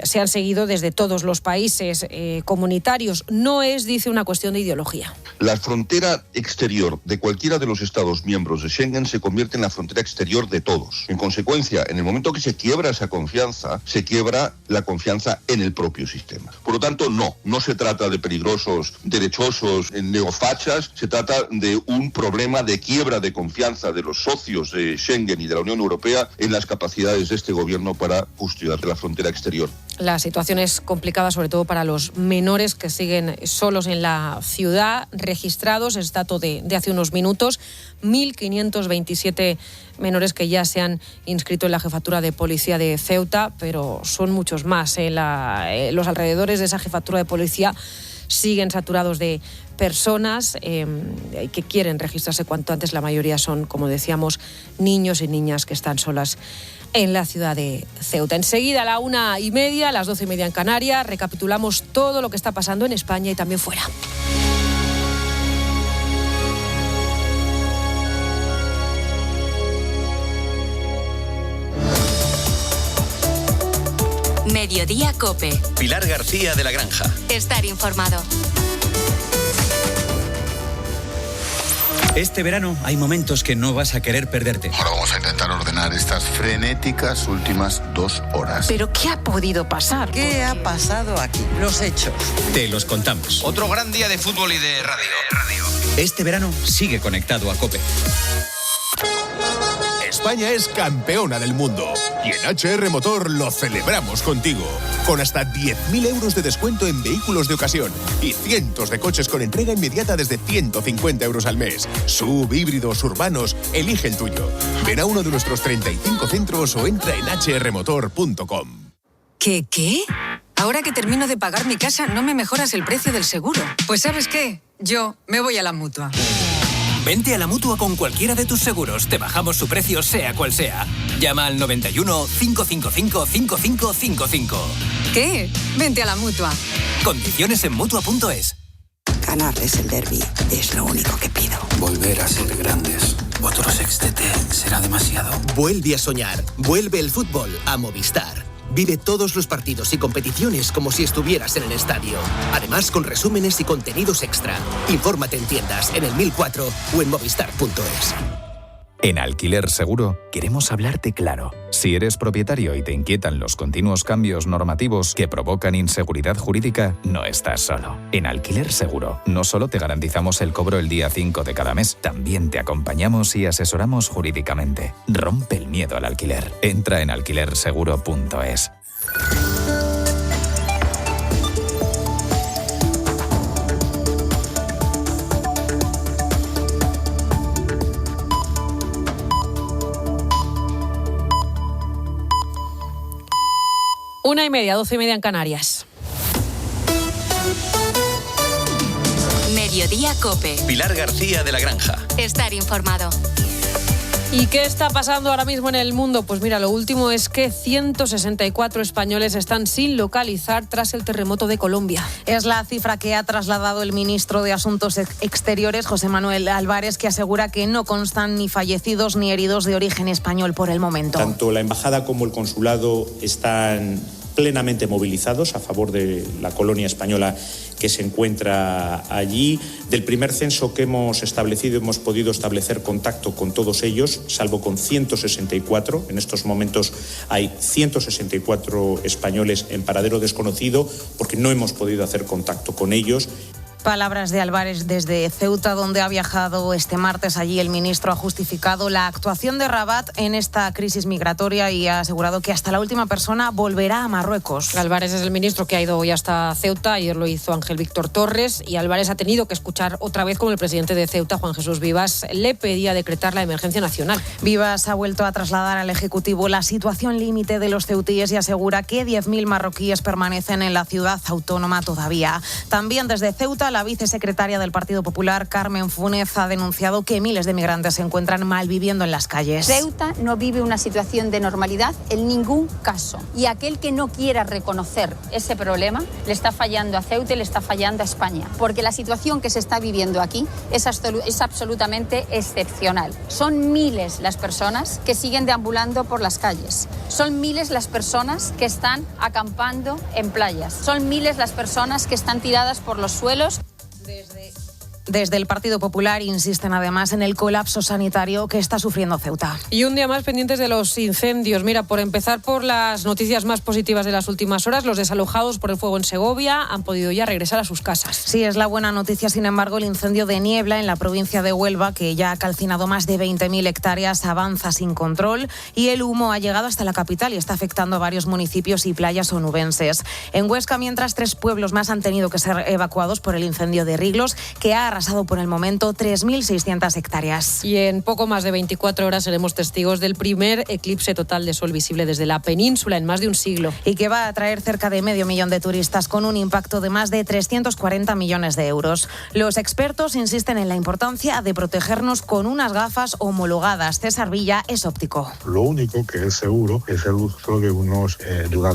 se han seguido desde todos los países comunitarios. No es, dice, una cuestión de ideología. La frontera exterior de cualquiera de los Estados miembros de Schengen se convierte en la frontera exterior de todos. En consecuencia, en el momento que se quiebra esa confianza, se quiebra la confianza en el propio sistema. Por lo tanto, no se trata de peligrosos, derechosos, neofachas, se trata de un problema de quiebra de confianza de los socios de Schengen y de la Unión Europea en las capacidades de este gobierno para custodiar la frontera exterior. La situación es complicada, sobre todo para los menores que siguen solos en la ciudad, registrados, es dato de hace unos minutos, 1.527 menores que ya se han inscrito en la jefatura de policía de Ceuta, pero son muchos más. Los alrededores de esa jefatura de policía siguen saturados de personas que quieren registrarse cuanto antes. La mayoría son, como decíamos, niños y niñas que están solas en la ciudad de Ceuta. Enseguida, a la 1:30, a las 12:30 en Canarias, recapitulamos todo lo que está pasando en España y también fuera. Mediodía COPE. Pilar García de la Granja. Estar informado. Este verano hay momentos que no vas a querer perderte. Ahora vamos a intentar ordenar estas frenéticas últimas 2 horas. ¿Pero qué ha podido pasar? ¿Qué ha pasado aquí? Los hechos. Te los contamos. Otro gran día de fútbol y de radio. Este verano sigue conectado a COPE. España es campeona del mundo y en HR Motor lo celebramos contigo. Con hasta 10.000 euros de descuento en vehículos de ocasión y cientos de coches con entrega inmediata desde 150 euros al mes. SUV, híbridos, urbanos, elige el tuyo. Ven a uno de nuestros 35 centros o entra en hrmotor.com. ¿Qué? Ahora que termino de pagar mi casa, ¿no me mejoras el precio del seguro? Pues ¿sabes qué? Yo me voy a la Mutua. Vente a la Mutua con cualquiera de tus seguros. Te bajamos su precio, sea cual sea. Llama al 91 555 5555. ¿Qué? Vente a la Mutua. Condiciones en Mutua.es. Ganarles el derbi es lo único que pido. Volver a ser grandes. Otro sextete será demasiado. Vuelve a soñar. Vuelve el fútbol a Movistar. Vive todos los partidos y competiciones como si estuvieras en el estadio. Además, con resúmenes y contenidos extra. Infórmate en tiendas, en el 1004 o en movistar.es. En Alquiler Seguro queremos hablarte claro. Si eres propietario y te inquietan los continuos cambios normativos que provocan inseguridad jurídica, no estás solo. En Alquiler Seguro no solo te garantizamos el cobro el día 5 de cada mes, también te acompañamos y asesoramos jurídicamente. Rompe el miedo al alquiler. Entra en alquilerseguro.es. Una y media, 12:30 en Canarias. Mediodía COPE. Pilar García de la Granja. Estar informado. ¿Y qué está pasando ahora mismo en el mundo? Pues mira, lo último es que 164 españoles están sin localizar tras el terremoto de Colombia. Es la cifra que ha trasladado el ministro de Asuntos Exteriores, José Manuel Álvarez, que asegura que no constan ni fallecidos ni heridos de origen español por el momento. Tanto la embajada como el consulado están plenamente movilizados a favor de la colonia española que se encuentra allí. Del primer censo que hemos establecido, hemos podido establecer contacto con todos ellos, salvo con 164. En estos momentos hay 164 españoles en paradero desconocido porque no hemos podido hacer contacto con ellos. Palabras de Álvarez desde Ceuta, donde ha viajado este martes. Allí el ministro ha justificado la actuación de Rabat en esta crisis migratoria y ha asegurado que hasta la última persona volverá a Marruecos. Álvarez es el ministro que ha ido hoy hasta Ceuta. Ayer lo hizo Ángel Víctor Torres y Álvarez ha tenido que escuchar otra vez como el presidente de Ceuta, Juan Jesús Vivas, le pedía decretar la emergencia nacional. Vivas ha vuelto a trasladar al Ejecutivo la situación límite de los ceutíes y asegura que 10.000 marroquíes permanecen en la ciudad autónoma todavía. También desde Ceuta, la vicesecretaria del Partido Popular, Carmen Funes, ha denunciado que miles de migrantes se encuentran malviviendo en las calles. Ceuta no vive una situación de normalidad en ningún caso. Y aquel que no quiera reconocer ese problema le está fallando a Ceuta y le está fallando a España. Porque la situación que se está viviendo aquí es absolutamente excepcional. Son miles las personas que siguen deambulando por las calles. Son miles las personas que están acampando en playas. Son miles las personas que están tiradas por los suelos. Desde el Partido Popular insisten además en el colapso sanitario que está sufriendo Ceuta. Y un día más pendientes de los incendios. Mira, por empezar por las noticias más positivas de las últimas horas, los desalojados por el fuego en Segovia han podido ya regresar a sus casas. Sí, es la buena noticia. Sin embargo, el incendio de Niebla en la provincia de Huelva, que ya ha calcinado más de 20.000 hectáreas, avanza sin control y el humo ha llegado hasta la capital y está afectando a varios municipios y playas onubenses. En Huesca, mientras, 3 pueblos más han tenido que ser evacuados por el incendio de Riglos, que ha arrasado por el momento 3.600 hectáreas. Y en poco más de 24 horas seremos testigos del primer eclipse total de sol visible desde la península en más de un siglo. Y que va a atraer cerca de 500.000 de turistas con un impacto de más de 340 millones de euros. Los expertos insisten en la importancia de protegernos con unas gafas homologadas. César Villa es óptico. Lo único que es seguro es el uso de unas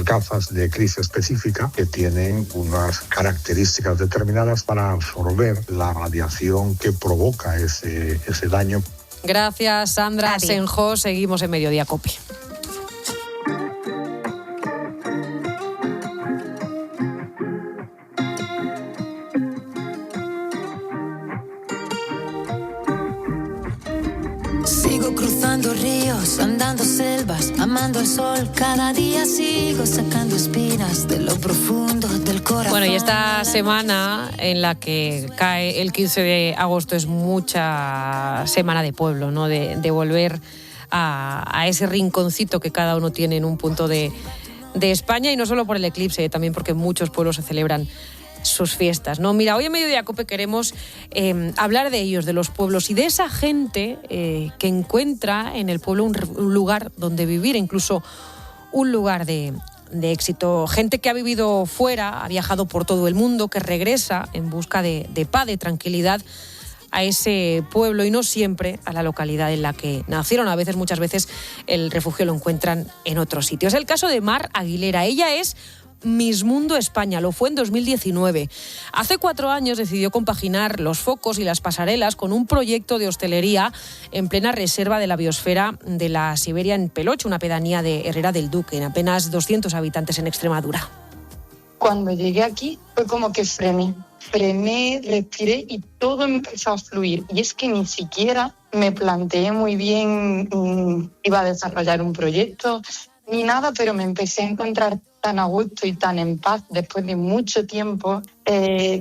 gafas de crisis específica que tienen unas características determinadas para absorber la radiación que provoca ese daño. Gracias, Sandra Senjo. Seguimos en Mediodía COPE. Sigo cruzando ríos, andando selvas, amando el sol. Cada día sigo sacando espinas de lo profundo del corazón. Bueno, y esta semana en la que cae el 15 de agosto es mucha semana de pueblo, ¿no? De volver a ese rinconcito que cada uno tiene en un punto de España, y no solo por el eclipse, también porque muchos pueblos se celebran sus fiestas, ¿no? Mira, hoy en Mediodía COPE queremos hablar de ellos, de los pueblos y de esa gente que encuentra en el pueblo un lugar donde vivir, incluso un lugar de éxito. Gente que ha vivido fuera, ha viajado por todo el mundo, que regresa en busca de paz, de tranquilidad a ese pueblo y no siempre a la localidad en la que nacieron. A veces, muchas veces, el refugio lo encuentran en otros sitios. Es el caso de Mar Aguilera. Ella es Miss Mundo España, lo fue en 2019. Hace 4 años decidió compaginar los focos y las pasarelas con un proyecto de hostelería en plena reserva de la biosfera de la Siberia en Peloche, una pedanía de Herrera del Duque, en apenas 200 habitantes en Extremadura. Cuando llegué aquí fue como que frené, respiré y todo empezó a fluir. Y es que ni siquiera me planteé muy bien, iba a desarrollar un proyecto ni nada, pero me empecé a encontrar tan a gusto y tan en paz después de mucho tiempo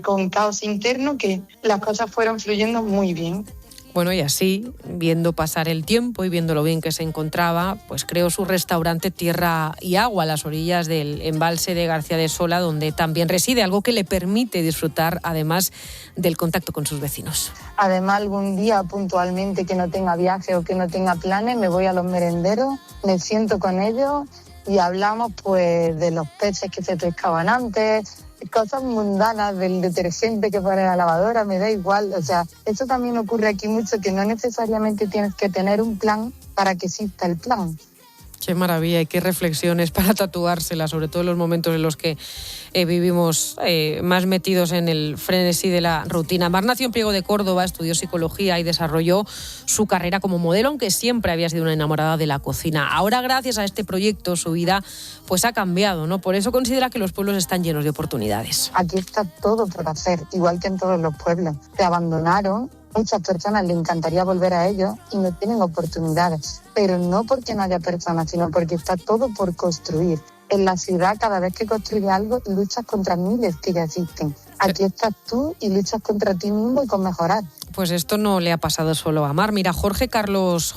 con caos interno que las cosas fueron fluyendo muy bien. Bueno, y así, viendo pasar el tiempo y viendo lo bien que se encontraba, pues creó su restaurante Tierra y Agua a las orillas del embalse de García de Sola, donde también reside, algo que le permite disfrutar además del contacto con sus vecinos. Además, algún día puntualmente que no tenga viaje o que no tenga planes, me voy a los merenderos, me siento con ellos y hablamos pues de los peces que se pescaban antes, cosas mundanas, del detergente que pone la lavadora, me da igual. O sea, eso también ocurre aquí mucho, que no necesariamente tienes que tener un plan para que exista el plan. Qué maravilla y qué reflexiones para tatuársela, sobre todo en los momentos en los que vivimos más metidos en el frenesí de la rutina. Mar nació en Priego de Córdoba, estudió psicología y desarrolló su carrera como modelo, aunque siempre había sido una enamorada de la cocina. Ahora, gracias a este proyecto, su vida pues ha cambiado, ¿no? Por eso considera que los pueblos están llenos de oportunidades. Aquí está todo por hacer, igual que en todos los pueblos. Se abandonaron. Muchas personas les encantaría volver a ellos y no tienen oportunidades, pero no porque no haya personas, sino porque está todo por construir. En la ciudad, cada vez que construyes algo, luchas contra miles que ya existen. Aquí estás tú y luchas contra ti mismo y con mejorar. Pues esto no le ha pasado solo a Mar. Mira, Jorge Carlos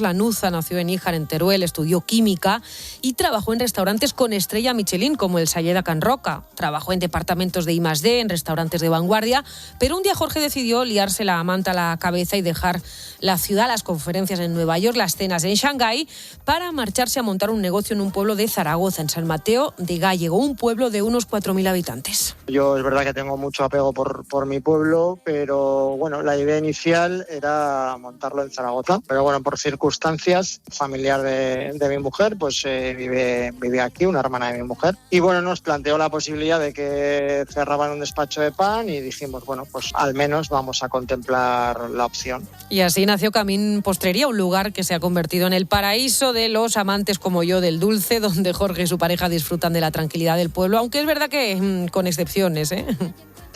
Lanuza nació en Níjar, en Teruel, estudió química y trabajó en restaurantes con estrella Michelin, como el Salleda Can Roca. Trabajó en departamentos de I+D, en restaurantes de vanguardia, pero un día Jorge decidió liarse la manta a la cabeza y dejar la ciudad, las conferencias en Nueva York, las cenas en Shanghái, para marcharse a montar un negocio en un pueblo de Zaragoza, en San Mateo de Gállego, un pueblo de unos 4.000 habitantes. Yo es verdad que tengo mucho apego por mi pueblo, pero bueno, la idea inicial era montarlo en Zaragoza, pero bueno, por circunstancias, familiar de mi mujer, pues vive aquí, una hermana de mi mujer, y bueno, nos planteó la posibilidad de que cerraban un despacho de pan y dijimos, bueno, pues al menos vamos a contemplar la opción. Y así nació Camín Postrería, un lugar que se ha convertido en el paraíso de los amantes como yo del dulce, donde Jorge y su pareja disfrutan de la tranquilidad del pueblo, aunque es verdad que con excepciones, ¿eh?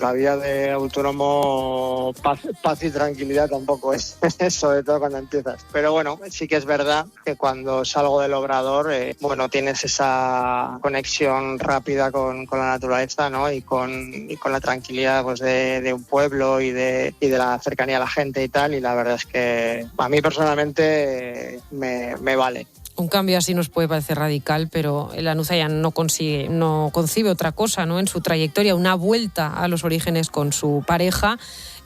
La vida de autónomo, paz y tranquilidad tampoco es, sobre todo cuando empiezas. Pero bueno, sí que es verdad que cuando salgo del obrador, bueno, tienes esa conexión rápida con la naturaleza, ¿no? Y con la tranquilidad pues de un pueblo y de la cercanía a la gente y tal. Y la verdad es que a mí personalmente me vale. Un cambio así nos puede parecer radical, pero Lanuza ya no concibe otra cosa, ¿no? En su trayectoria, una vuelta a los orígenes con su pareja,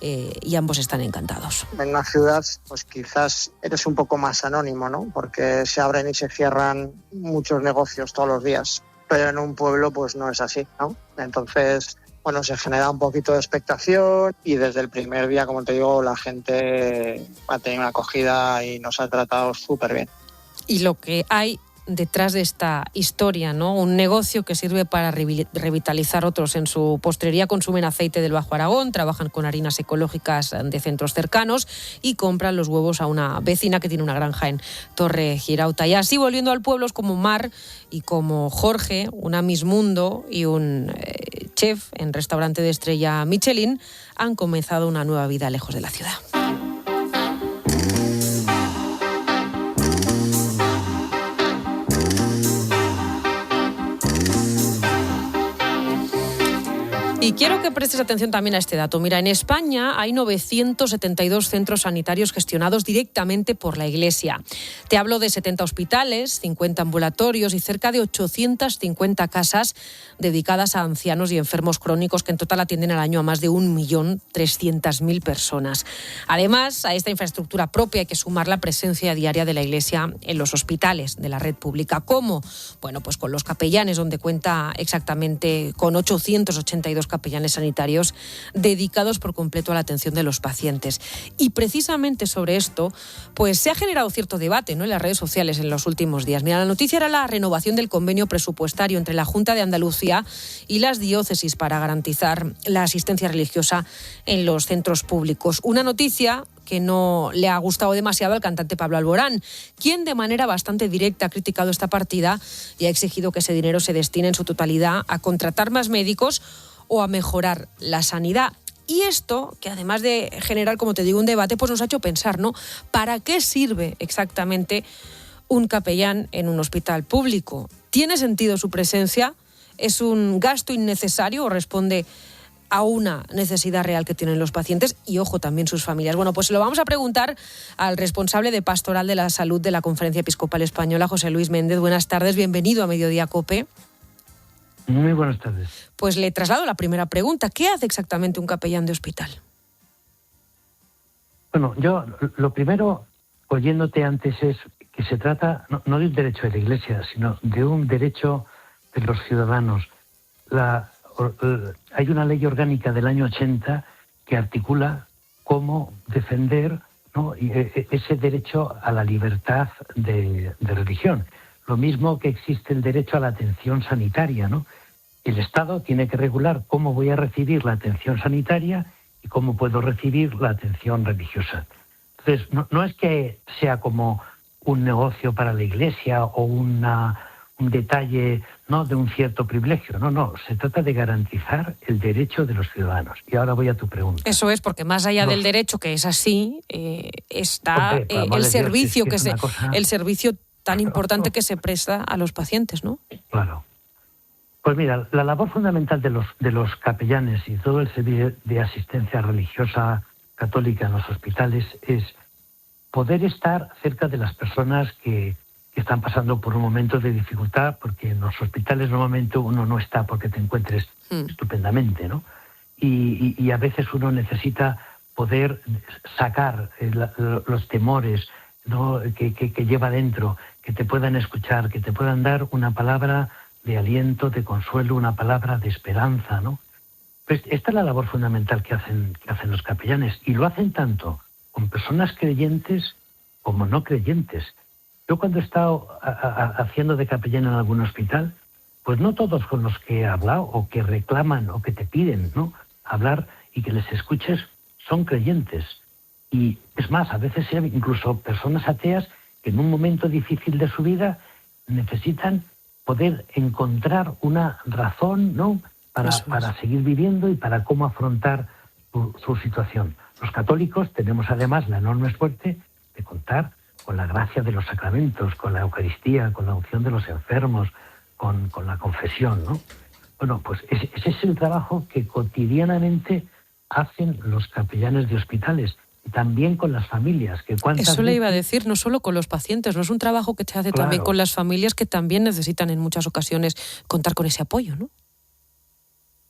y ambos están encantados. En una ciudad, pues quizás eres un poco más anónimo, ¿no? Porque se abren y se cierran muchos negocios todos los días, pero en un pueblo pues no es así, ¿no? Entonces, bueno, se genera un poquito de expectación y desde el primer día, como te digo, la gente ha tenido una acogida y nos ha tratado súper bien. Y lo que hay detrás de esta historia, ¿no? Un negocio que sirve para revitalizar otros. En su postrería consumen aceite del Bajo Aragón, trabajan con harinas ecológicas de centros cercanos y compran los huevos a una vecina que tiene una granja en Torre Girauta. Y así, volviendo al pueblo, como Mar y como Jorge, una Miss Mundo y un chef en restaurante de estrella Michelin, han comenzado una nueva vida lejos de la ciudad. Y quiero que prestes atención también a este dato. Mira, en España hay 972 centros sanitarios gestionados directamente por la Iglesia. Te hablo de 70 hospitales, 50 ambulatorios y cerca de 850 casas dedicadas a ancianos y enfermos crónicos que en total atienden al año a más de 1.300.000 personas. Además, a esta infraestructura propia hay que sumar la presencia diaria de la Iglesia en los hospitales de la red pública. ¿Cómo? Bueno, pues con los capellanes, donde cuenta exactamente con 882 capellanes sanitarios dedicados por completo a la atención de los pacientes. Y precisamente sobre esto, pues se ha generado cierto debate, ¿no?, en las redes sociales en los últimos días. Mira, la noticia era la renovación del convenio presupuestario entre la Junta de Andalucía y las diócesis para garantizar la asistencia religiosa en los centros públicos. Una noticia que no le ha gustado demasiado al cantante Pablo Alborán, quien de manera bastante directa ha criticado esta partida y ha exigido que ese dinero se destine en su totalidad a contratar más médicos o a mejorar la sanidad. Y esto, que además de generar, como te digo, un debate, pues nos ha hecho pensar, ¿no? ¿Para qué sirve exactamente un capellán en un hospital público? ¿Tiene sentido su presencia? ¿Es un gasto innecesario o responde a una necesidad real que tienen los pacientes y, ojo, también sus familias? Bueno, pues se lo vamos a preguntar al responsable de Pastoral de la Salud de la Conferencia Episcopal Española, José Luis Méndez. Buenas tardes, bienvenido a Mediodía COPE. Muy buenas tardes. Pues le traslado la primera pregunta. ¿Qué hace exactamente un capellán de hospital? Bueno, yo lo primero, oyéndote antes, es que se trata no de un derecho de la Iglesia, sino de un derecho de los ciudadanos. Hay una ley orgánica del año 80 que articula cómo defender, ¿no?, ese derecho a la libertad de religión. Lo mismo que existe el derecho a la atención sanitaria, ¿no? El Estado tiene que regular cómo voy a recibir la atención sanitaria y cómo puedo recibir la atención religiosa. Entonces, no es que sea como un negocio para la Iglesia o un detalle, ¿no?, de un cierto privilegio. No, se trata de garantizar el derecho de los ciudadanos. Y ahora voy a tu pregunta. Eso es, porque más allá del derecho, que es así, está el servicio el servicio tan importante que se presta a los pacientes, ¿no? Claro. Pues mira, la labor fundamental de los capellanes y todo el servicio de asistencia religiosa católica en los hospitales es poder estar cerca de las personas que están pasando por un momento de dificultad, porque en los hospitales normalmente uno no está porque te encuentres estupendamente, ¿no? Y a veces uno necesita poder sacar los temores, ¿no?, que lleva dentro, que te puedan escuchar, que te puedan dar una palabra de aliento, de consuelo, una palabra de esperanza, ¿no? Pues esta es la labor fundamental que hacen los capellanes, y lo hacen tanto con personas creyentes como no creyentes. Yo cuando he estado haciendo de capellán en algún hospital, pues no todos con los que he hablado o que reclaman o que te piden, ¿no?, hablar y que les escuches son creyentes. Y es más, a veces incluso personas ateas que en un momento difícil de su vida necesitan poder encontrar una razón, ¿no?, para seguir viviendo y para cómo afrontar su situación. Los católicos tenemos además la enorme suerte de contar con la gracia de los sacramentos, con la Eucaristía, con la unción de los enfermos, con la confesión, ¿no? Bueno, pues ese es el trabajo que cotidianamente hacen los capellanes de hospitales, y también con las familias. Eso le iba a decir, no solo con los pacientes, no es un trabajo que se hace también con las familias, que también necesitan en muchas ocasiones contar con ese apoyo, ¿no?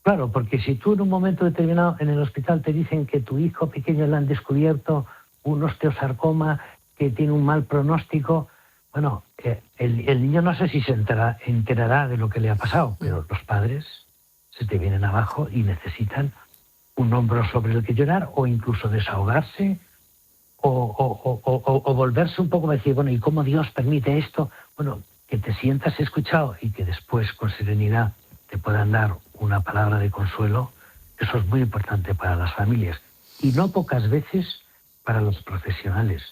Claro, porque si tú en un momento determinado en el hospital te dicen que tu hijo pequeño le han descubierto un osteosarcoma que tiene un mal pronóstico, bueno, el niño no sé si se enterará de lo que le ha pasado, pero los padres se te vienen abajo y necesitan un hombro sobre el que llorar, o incluso desahogarse, o volverse un poco a decir, bueno, ¿y cómo Dios permite esto? Bueno, que te sientas escuchado y que después con serenidad te puedan dar una palabra de consuelo. Eso es muy importante para las familias, y no pocas veces para los profesionales.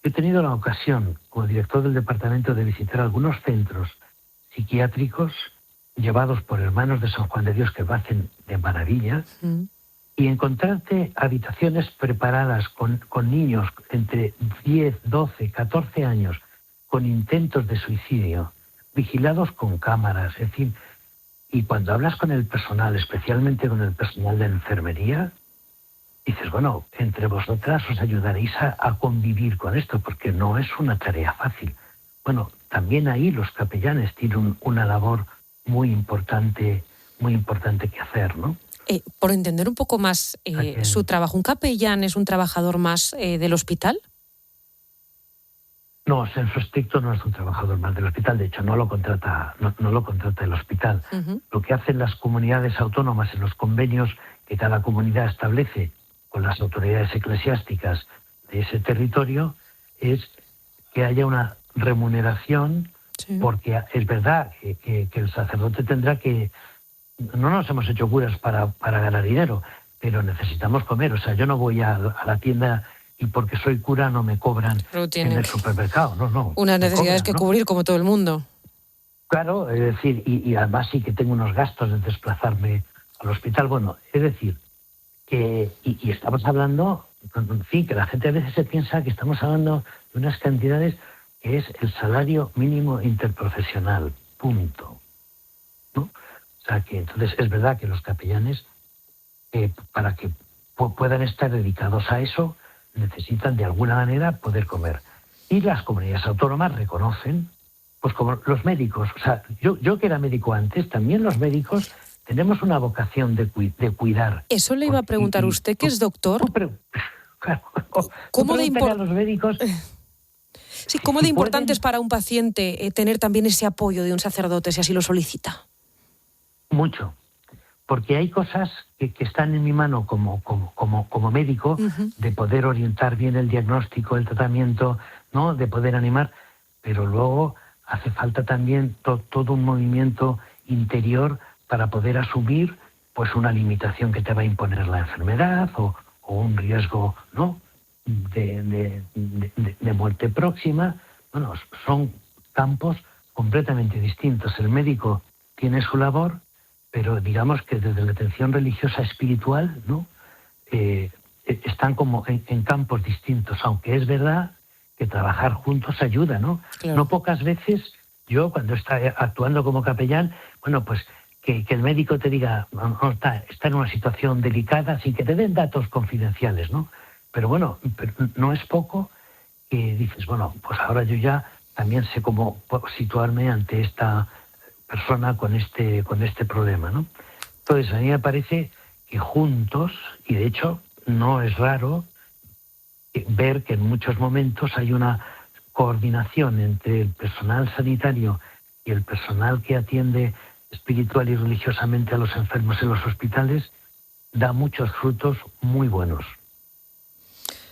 He tenido la ocasión, como director del departamento, de visitar algunos centros psiquiátricos llevados por hermanos de San Juan de Dios, que lo hacen de maravilla, y encontrarte habitaciones preparadas con niños entre 10, 12, 14 años con intentos de suicidio, vigilados con cámaras, en fin. Y cuando hablas con el personal, especialmente con el personal de enfermería, dices, bueno, entre vosotras os ayudaréis a convivir con esto, porque no es una tarea fácil. Bueno, también ahí los capellanes tienen una labor muy importante que hacer, ¿no? Por entender un poco más su trabajo, ¿un capellán es un trabajador más del hospital? No, en su estricto no es un trabajador más del hospital. De hecho, no lo contrata el hospital. Lo que hacen las comunidades autónomas en los convenios que cada comunidad establece con las autoridades eclesiásticas de ese territorio es que haya una remuneración, porque es verdad que el sacerdote tendrá que... No nos hemos hecho curas para ganar dinero, pero necesitamos comer. O sea, yo no voy a la tienda y porque soy cura no me cobran en el supermercado. No. Unas necesidades que cubrir como todo el mundo. Claro, es decir, y además sí que tengo unos gastos de desplazarme al hospital. Bueno, es decir, Y estamos hablando, en fin, que la gente a veces se piensa que estamos hablando de unas cantidades que es el salario mínimo interprofesional, punto, ¿no? O sea que entonces es verdad que los capellanes, para que puedan estar dedicados a eso, necesitan de alguna manera poder comer. Y las comunidades autónomas reconocen, pues como los médicos, o sea, yo que era médico antes, también los médicos tenemos una vocación de cuidar. Eso le iba a preguntar usted, que es doctor. Claro, ¿Cómo de los médicos? Sí, ¿cómo de importante es para un paciente tener también ese apoyo de un sacerdote, si así lo solicita? Mucho, porque hay cosas que están en mi mano como médico, de poder orientar bien el diagnóstico, el tratamiento, ¿no? De poder animar, pero luego hace falta también todo un movimiento interior para poder asumir pues una limitación que te va a imponer la enfermedad o un riesgo, ¿no?, de muerte próxima. Bueno, son campos completamente distintos. El médico tiene su labor, pero digamos que desde la atención religiosa espiritual, ¿no?, están como en campos distintos, aunque es verdad que trabajar juntos ayuda, ¿no? Claro. No pocas veces yo, cuando está actuando como capellán, bueno, pues que el médico te diga, no, está en una situación delicada, sin que te den datos confidenciales, ¿no? Pero bueno, no es poco que dices, bueno, pues ahora yo ya también sé cómo situarme ante esta persona con este problema, ¿no? Entonces, a mí me parece que juntos, y de hecho no es raro ver que en muchos momentos hay una coordinación entre el personal sanitario y el personal que atiende espiritual y religiosamente a los enfermos en los hospitales, da muchos frutos muy buenos.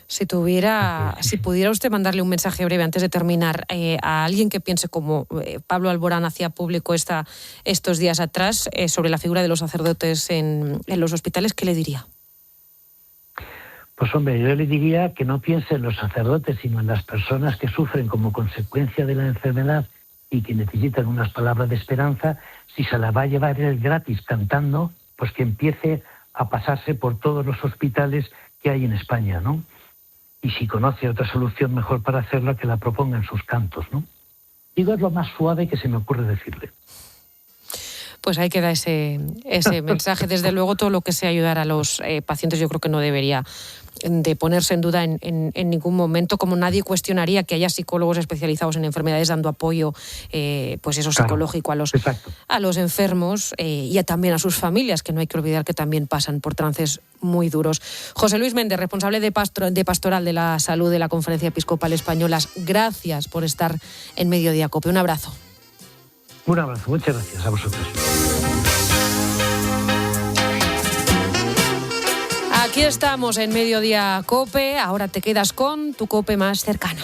Si pudiera usted mandarle un mensaje breve antes de terminar a alguien que piense como Pablo Alborán hacía público estos días atrás sobre la figura de los sacerdotes en los hospitales, ¿qué le diría? Pues hombre, yo le diría que no piense en los sacerdotes, sino en las personas que sufren como consecuencia de la enfermedad y que necesitan unas palabras de esperanza. Si se la va a llevar él gratis cantando, pues que empiece a pasarse por todos los hospitales que hay en España, ¿no? Y si conoce otra solución mejor para hacerla, que la proponga en sus cantos, ¿no? Digo, es lo más suave que se me ocurre decirle. Pues ahí queda ese mensaje. Desde luego, todo lo que sea ayudar a los pacientes, yo creo que no debería de ponerse en duda en ningún momento, como nadie cuestionaría que haya psicólogos especializados en enfermedades dando apoyo, pues eso, psicológico a los enfermos y también a sus familias, que no hay que olvidar que también pasan por trances muy duros. José Luis Méndez, responsable de Pastoral de la Salud de la Conferencia Episcopal Española, gracias por estar en Mediodía COPE. Un abrazo. Un abrazo, muchas gracias a vosotros. Aquí estamos en Mediodía COPE, ahora te quedas con tu COPE más cercano.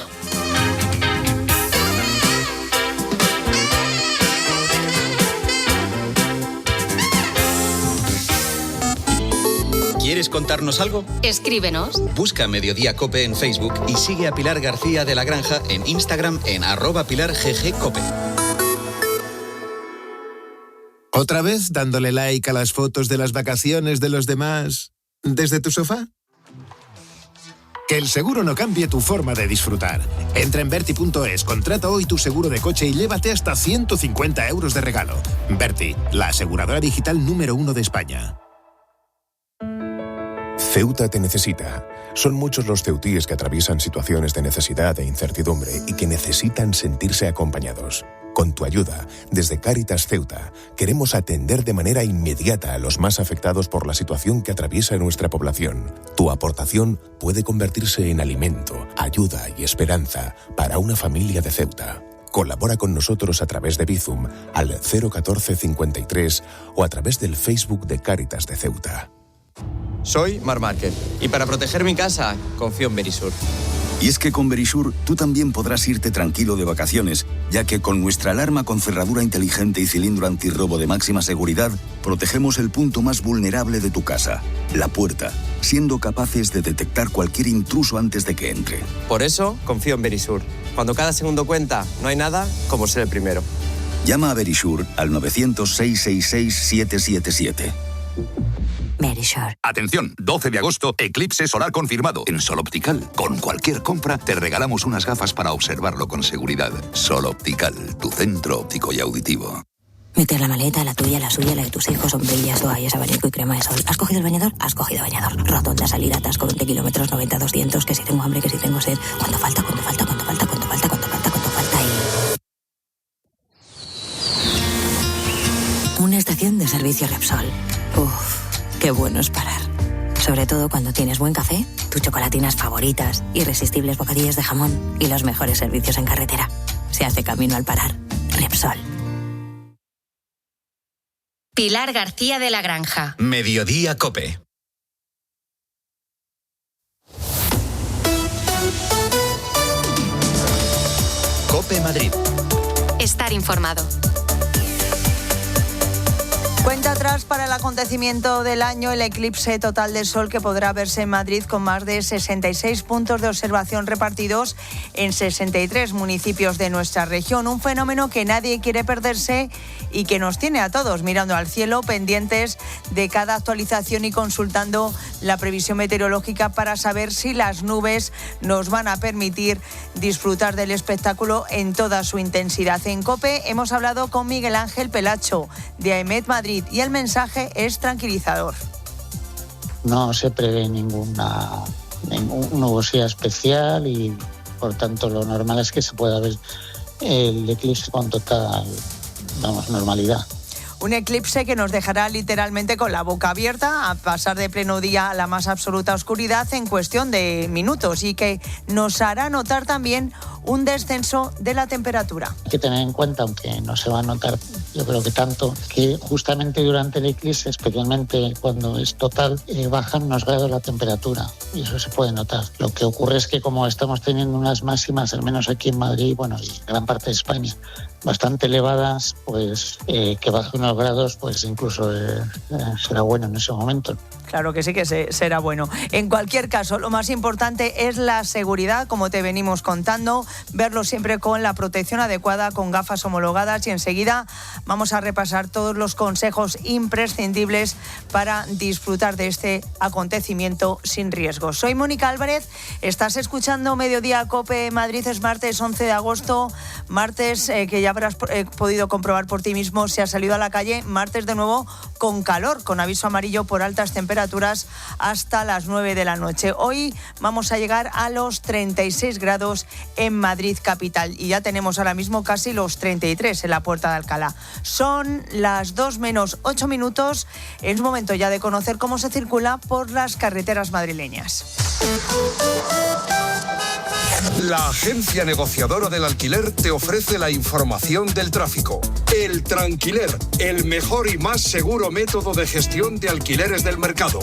¿Quieres contarnos algo? Escríbenos. Busca Mediodía COPE en Facebook y sigue a Pilar García de la Granja en Instagram en @PilarGGCope. ¿Otra vez dándole like a las fotos de las vacaciones de los demás desde tu sofá? Que el seguro no cambie tu forma de disfrutar. Entra en Verti.es, contrata hoy tu seguro de coche y llévate hasta 150 euros de regalo. Verti, la aseguradora digital número 1 de España. Ceuta te necesita. Son muchos los ceutíes que atraviesan situaciones de necesidad e incertidumbre y que necesitan sentirse acompañados. Con tu ayuda, desde Cáritas Ceuta, queremos atender de manera inmediata a los más afectados por la situación que atraviesa nuestra población. Tu aportación puede convertirse en alimento, ayuda y esperanza para una familia de Ceuta. Colabora con nosotros a través de Bizum al 01453 o a través del Facebook de Cáritas de Ceuta. Soy Marc Márquez y para proteger mi casa confío en Verisur. Y es que con Verisur tú también podrás irte tranquilo de vacaciones, ya que con nuestra alarma con cerradura inteligente y cilindro antirrobo de máxima seguridad, protegemos el punto más vulnerable de tu casa, la puerta, siendo capaces de detectar cualquier intruso antes de que entre. Por eso confío en Verisur. Cuando cada segundo cuenta, no hay nada como ser el primero. Llama a Verisur al 900 666 777. Verisure. Atención, 12 de agosto, eclipse solar confirmado. En Sol Optical, con cualquier compra, te regalamos unas gafas para observarlo con seguridad. Sol Optical, tu centro óptico y auditivo. Meter la maleta, la tuya, la suya, la de tus hijos, sombrillas, toallas, abanico y crema de sol. ¿Has cogido el bañador? Has cogido bañador. Rotonda, salida, atasco, 20 kilómetros, 90, 200, que si tengo hambre, que si tengo sed. ¿Cuánto falta y... Una estación de servicio Repsol. Uf, qué bueno es parar. Sobre todo cuando tienes buen café, tus chocolatinas favoritas, irresistibles bocadillos de jamón y los mejores servicios en carretera. Se hace camino al parar. Repsol. Pilar García de la Granja. Mediodía COPE. COPE Madrid. Estar informado. Cuenta atrás para el acontecimiento del año, el eclipse total de sol que podrá verse en Madrid con más de 66 puntos de observación repartidos en 63 municipios de nuestra región. Un fenómeno que nadie quiere perderse y que nos tiene a todos mirando al cielo, pendientes de cada actualización y consultando la previsión meteorológica para saber si las nubes nos van a permitir disfrutar del espectáculo en toda su intensidad. En COPE hemos hablado con Miguel Ángel Pelacho de AEMET Madrid y el mensaje es tranquilizador. No se prevé ninguna nubosidad especial y por tanto lo normal es que se pueda ver el eclipse con total, normalidad. Un eclipse que nos dejará literalmente con la boca abierta a pasar de pleno día a la más absoluta oscuridad en cuestión de minutos y que nos hará notar también un descenso de la temperatura. Hay que tener en cuenta, aunque no se va a notar, yo creo que tanto, que justamente durante el eclipse, especialmente cuando es total, bajan unos grados la temperatura y eso se puede notar. Lo que ocurre es que como estamos teniendo unas máximas, al menos aquí en Madrid, y en gran parte de España, bastante elevadas, pues que baje unos grados, pues incluso será bueno en ese momento. Claro que sí que será bueno. En cualquier caso, lo más importante es la seguridad, como te venimos contando, verlo siempre con la protección adecuada, con gafas homologadas y enseguida vamos a repasar todos los consejos imprescindibles para disfrutar de este acontecimiento sin riesgo. Soy Mónica Álvarez, estás escuchando Mediodía COPE Madrid, es martes 11 de agosto, martes que ya habrás podido comprobar por ti mismo si has salido a la calle, martes de nuevo con calor, con aviso amarillo por altas temperaturas hasta las 9 de la noche. Hoy vamos a llegar a los 36 grados en Madrid capital y ya tenemos ahora mismo casi los 33 en la Puerta de Alcalá. Son las 2 menos 8 minutos. Es momento ya de conocer cómo se circula por las carreteras madrileñas. La agencia negociadora del alquiler te ofrece la información del tráfico. El Tranquiler, el mejor y más seguro método de gestión de alquileres del mercado.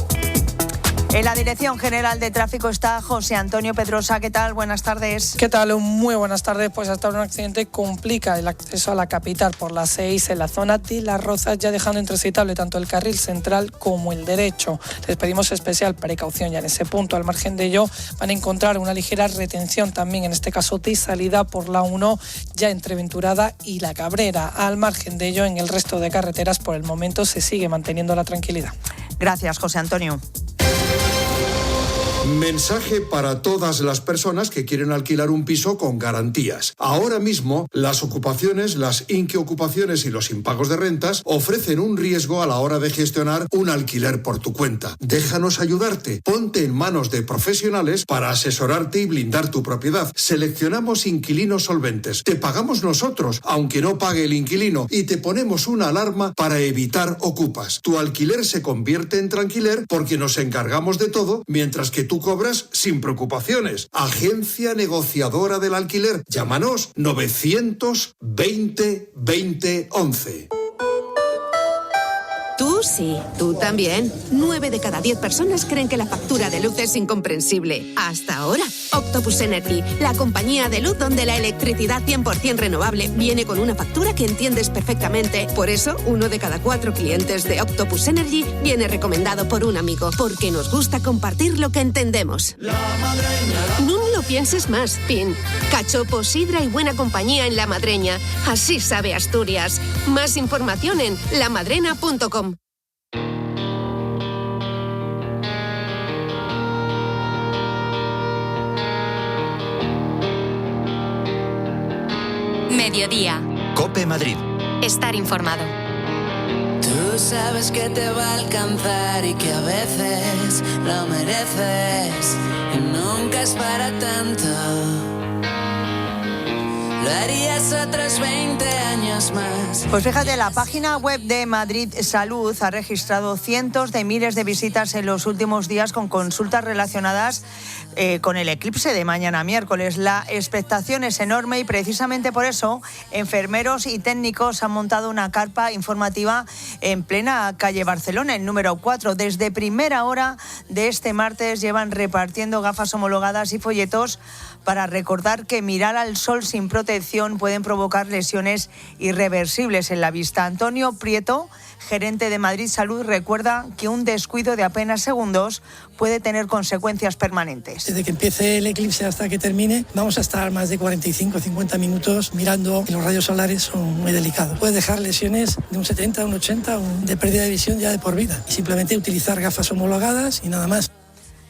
En la Dirección General de Tráfico está José Antonio Pedrosa. ¿Qué tal? Buenas tardes. ¿Qué tal? Muy buenas tardes. Pues hasta ahora un accidente complica el acceso a la capital por la 6 en la zona de Las Rozas, ya dejando intransitable tanto el carril central como el derecho. Les pedimos especial precaución ya en ese punto. Al margen de ello van a encontrar una ligera retención también, en este caso de salida por la 1, ya entre Venturada y La Cabrera. Al margen de ello, en el resto de carreteras por el momento se sigue manteniendo la tranquilidad. Gracias, José Antonio. Mensaje para todas las personas que quieren alquilar un piso con garantías. Ahora mismo, las ocupaciones, las inquiocupaciones y los impagos de rentas ofrecen un riesgo a la hora de gestionar un alquiler por tu cuenta. Déjanos ayudarte. Ponte en manos de profesionales para asesorarte y blindar tu propiedad. Seleccionamos inquilinos solventes. Te pagamos nosotros, aunque no pague el inquilino, y te ponemos una alarma para evitar ocupas. Tu alquiler se convierte en tranquiler porque nos encargamos de todo, mientras que tú cobras sin preocupaciones. Agencia negociadora del alquiler. Llámanos 920 20 11. Tú sí, tú también. 9 de cada 10 personas creen que la factura de luz es incomprensible. Hasta ahora. Octopus Energy, la compañía de luz donde la electricidad 100% renovable viene con una factura que entiendes perfectamente. Por eso, 1 de cada 4 clientes de Octopus Energy viene recomendado por un amigo, porque nos gusta compartir lo que entendemos. No lo pienses más, Pin. Cachopo, sidra y buena compañía en La Madreña. Así sabe Asturias. Más información en lamadrena.com. Mediodía. COPE Madrid. Estar informado. Tú sabes que te va a alcanzar y que a veces lo mereces y nunca es para tanto. Lo harías otros 20 años más. Pues fíjate, la página web de Madrid Salud ha registrado cientos de miles de visitas en los últimos días con consultas relacionadas con el eclipse de mañana miércoles. La expectación es enorme y precisamente por eso enfermeros y técnicos han montado una carpa informativa en plena calle Barcelona, el número 4. Desde primera hora de este martes llevan repartiendo gafas homologadas y folletos para recordar que mirar al sol sin protección pueden provocar lesiones irreversibles en la vista. Antonio Prieto, gerente de Madrid Salud, recuerda que un descuido de apenas segundos puede tener consecuencias permanentes. Desde que empiece el eclipse hasta que termine, vamos a estar más de 45 o 50 minutos mirando, y los rayos solares son muy delicados. Puede dejar lesiones de un 70, un 80, de pérdida de visión ya de por vida. Y simplemente utilizar gafas homologadas y nada más.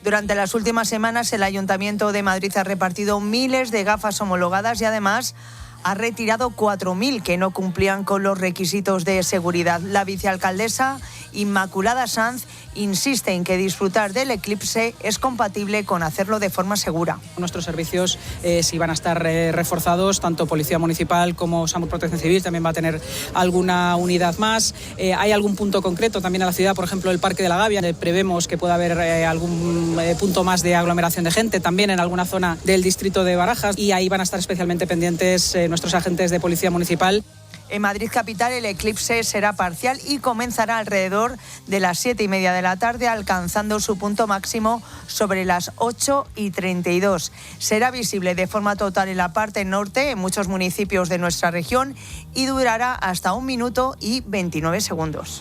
Durante las últimas semanas, el Ayuntamiento de Madrid ha repartido miles de gafas homologadas y además ha retirado 4.000 que no cumplían con los requisitos de seguridad. La vicealcaldesa Inmaculada Sanz insiste en que disfrutar del eclipse es compatible con hacerlo de forma segura. Nuestros servicios sí van a estar reforzados, tanto Policía Municipal como SAMUR Protección Civil, también va a tener alguna unidad más. Hay algún punto concreto también en la ciudad, por ejemplo el Parque de la Gavia, prevemos que pueda haber algún punto más de aglomeración de gente, también en alguna zona del distrito de Barajas, y ahí van a estar especialmente pendientes nuestros agentes de Policía Municipal. En Madrid capital el eclipse será parcial y comenzará alrededor de las 7:30 de la tarde, alcanzando su punto máximo sobre las 8:32. Será visible de forma total en la parte norte, en muchos municipios de nuestra región, y durará hasta 1 minuto y 29 segundos.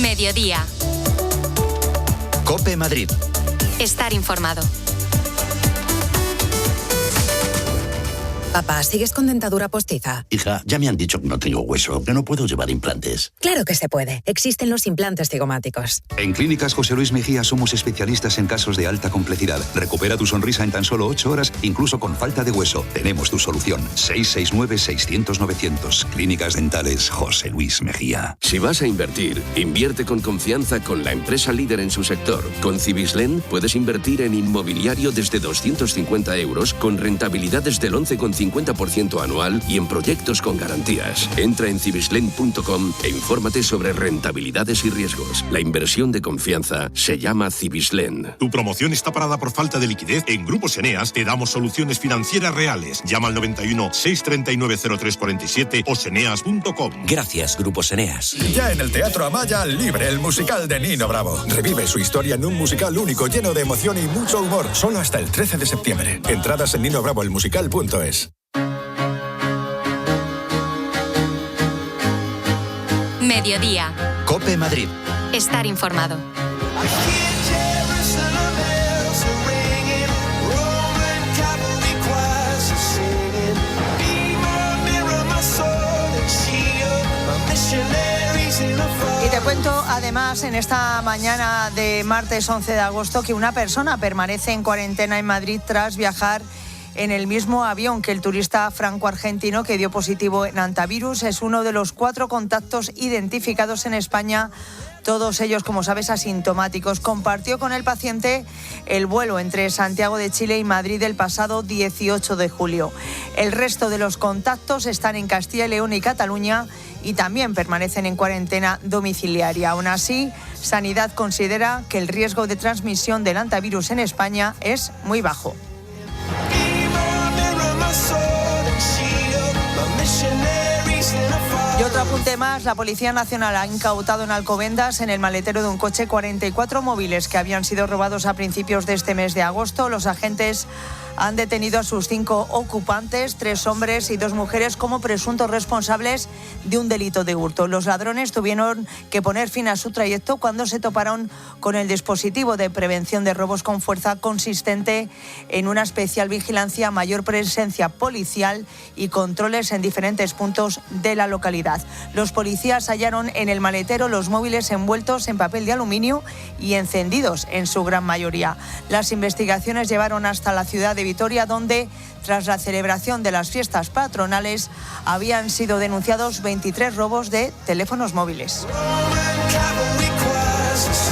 Mediodía. COPE Madrid. Estar informado. Papá, ¿sigues con dentadura postiza? Hija, ya me han dicho que no tengo hueso, que no puedo llevar implantes. Claro que se puede. Existen los implantes cigomáticos. En Clínicas José Luis Mejía somos especialistas en casos de alta complejidad. Recupera tu sonrisa en tan solo 8 horas, incluso con falta de hueso. Tenemos tu solución. 669-600-900. Clínicas Dentales José Luis Mejía. Si vas a invertir, invierte con confianza con la empresa líder en su sector. Con Cibislen puedes invertir en inmobiliario desde 250 euros con rentabilidades del 11,50% anual y en proyectos con garantías. Entra en cibislen.com e infórmate sobre rentabilidades y riesgos. La inversión de confianza se llama Cibislen. Tu promoción está parada por falta de liquidez. En Grupos Eneas te damos soluciones financieras reales. Llama al 91 639 0347 o seneas.com. Gracias, Grupos Eneas. Ya en el Teatro Amaya, Libre, el musical de Nino Bravo. Revive su historia en un musical único, lleno de emoción y mucho humor. Solo hasta el 13 de septiembre. Entradas en ninobravoelmusical.es. Mediodía. COPE Madrid. Estar informado. Y te cuento además en esta mañana de martes 11 de agosto que una persona permanece en cuarentena en Madrid tras viajar en el mismo avión que el turista franco-argentino que dio positivo en hantavirus. Es uno de los 4 contactos identificados en España, todos ellos, como sabes, asintomáticos. Compartió con el paciente el vuelo entre Santiago de Chile y Madrid el pasado 18 de julio. El resto de los contactos están en Castilla y León y Cataluña y también permanecen en cuarentena domiciliaria. Aún así, Sanidad considera que el riesgo de transmisión del hantavirus en España es muy bajo. Y otro apunte más, la Policía Nacional ha incautado en Alcobendas, en el maletero de un coche, 44 móviles que habían sido robados a principios de este mes de agosto. Los agentes han detenido a sus 5 ocupantes, 3 hombres y 2 mujeres, como presuntos responsables de un delito de hurto. Los ladrones tuvieron que poner fin a su trayecto cuando se toparon con el dispositivo de prevención de robos con fuerza, consistente en una especial vigilancia, mayor presencia policial y controles en diferentes puntos de la localidad. Los policías hallaron en el maletero los móviles envueltos en papel de aluminio y encendidos en su gran mayoría. Las investigaciones llevaron hasta la ciudad de Vitoria, donde tras la celebración de las fiestas patronales habían sido denunciados 23 robos de teléfonos móviles.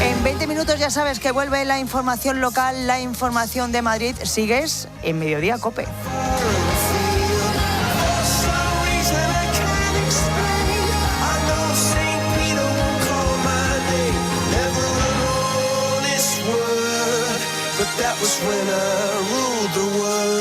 En 20 minutos ya sabes que vuelve la información local, la información de Madrid. Sigues en Mediodía COPE. That was when I ruled the world.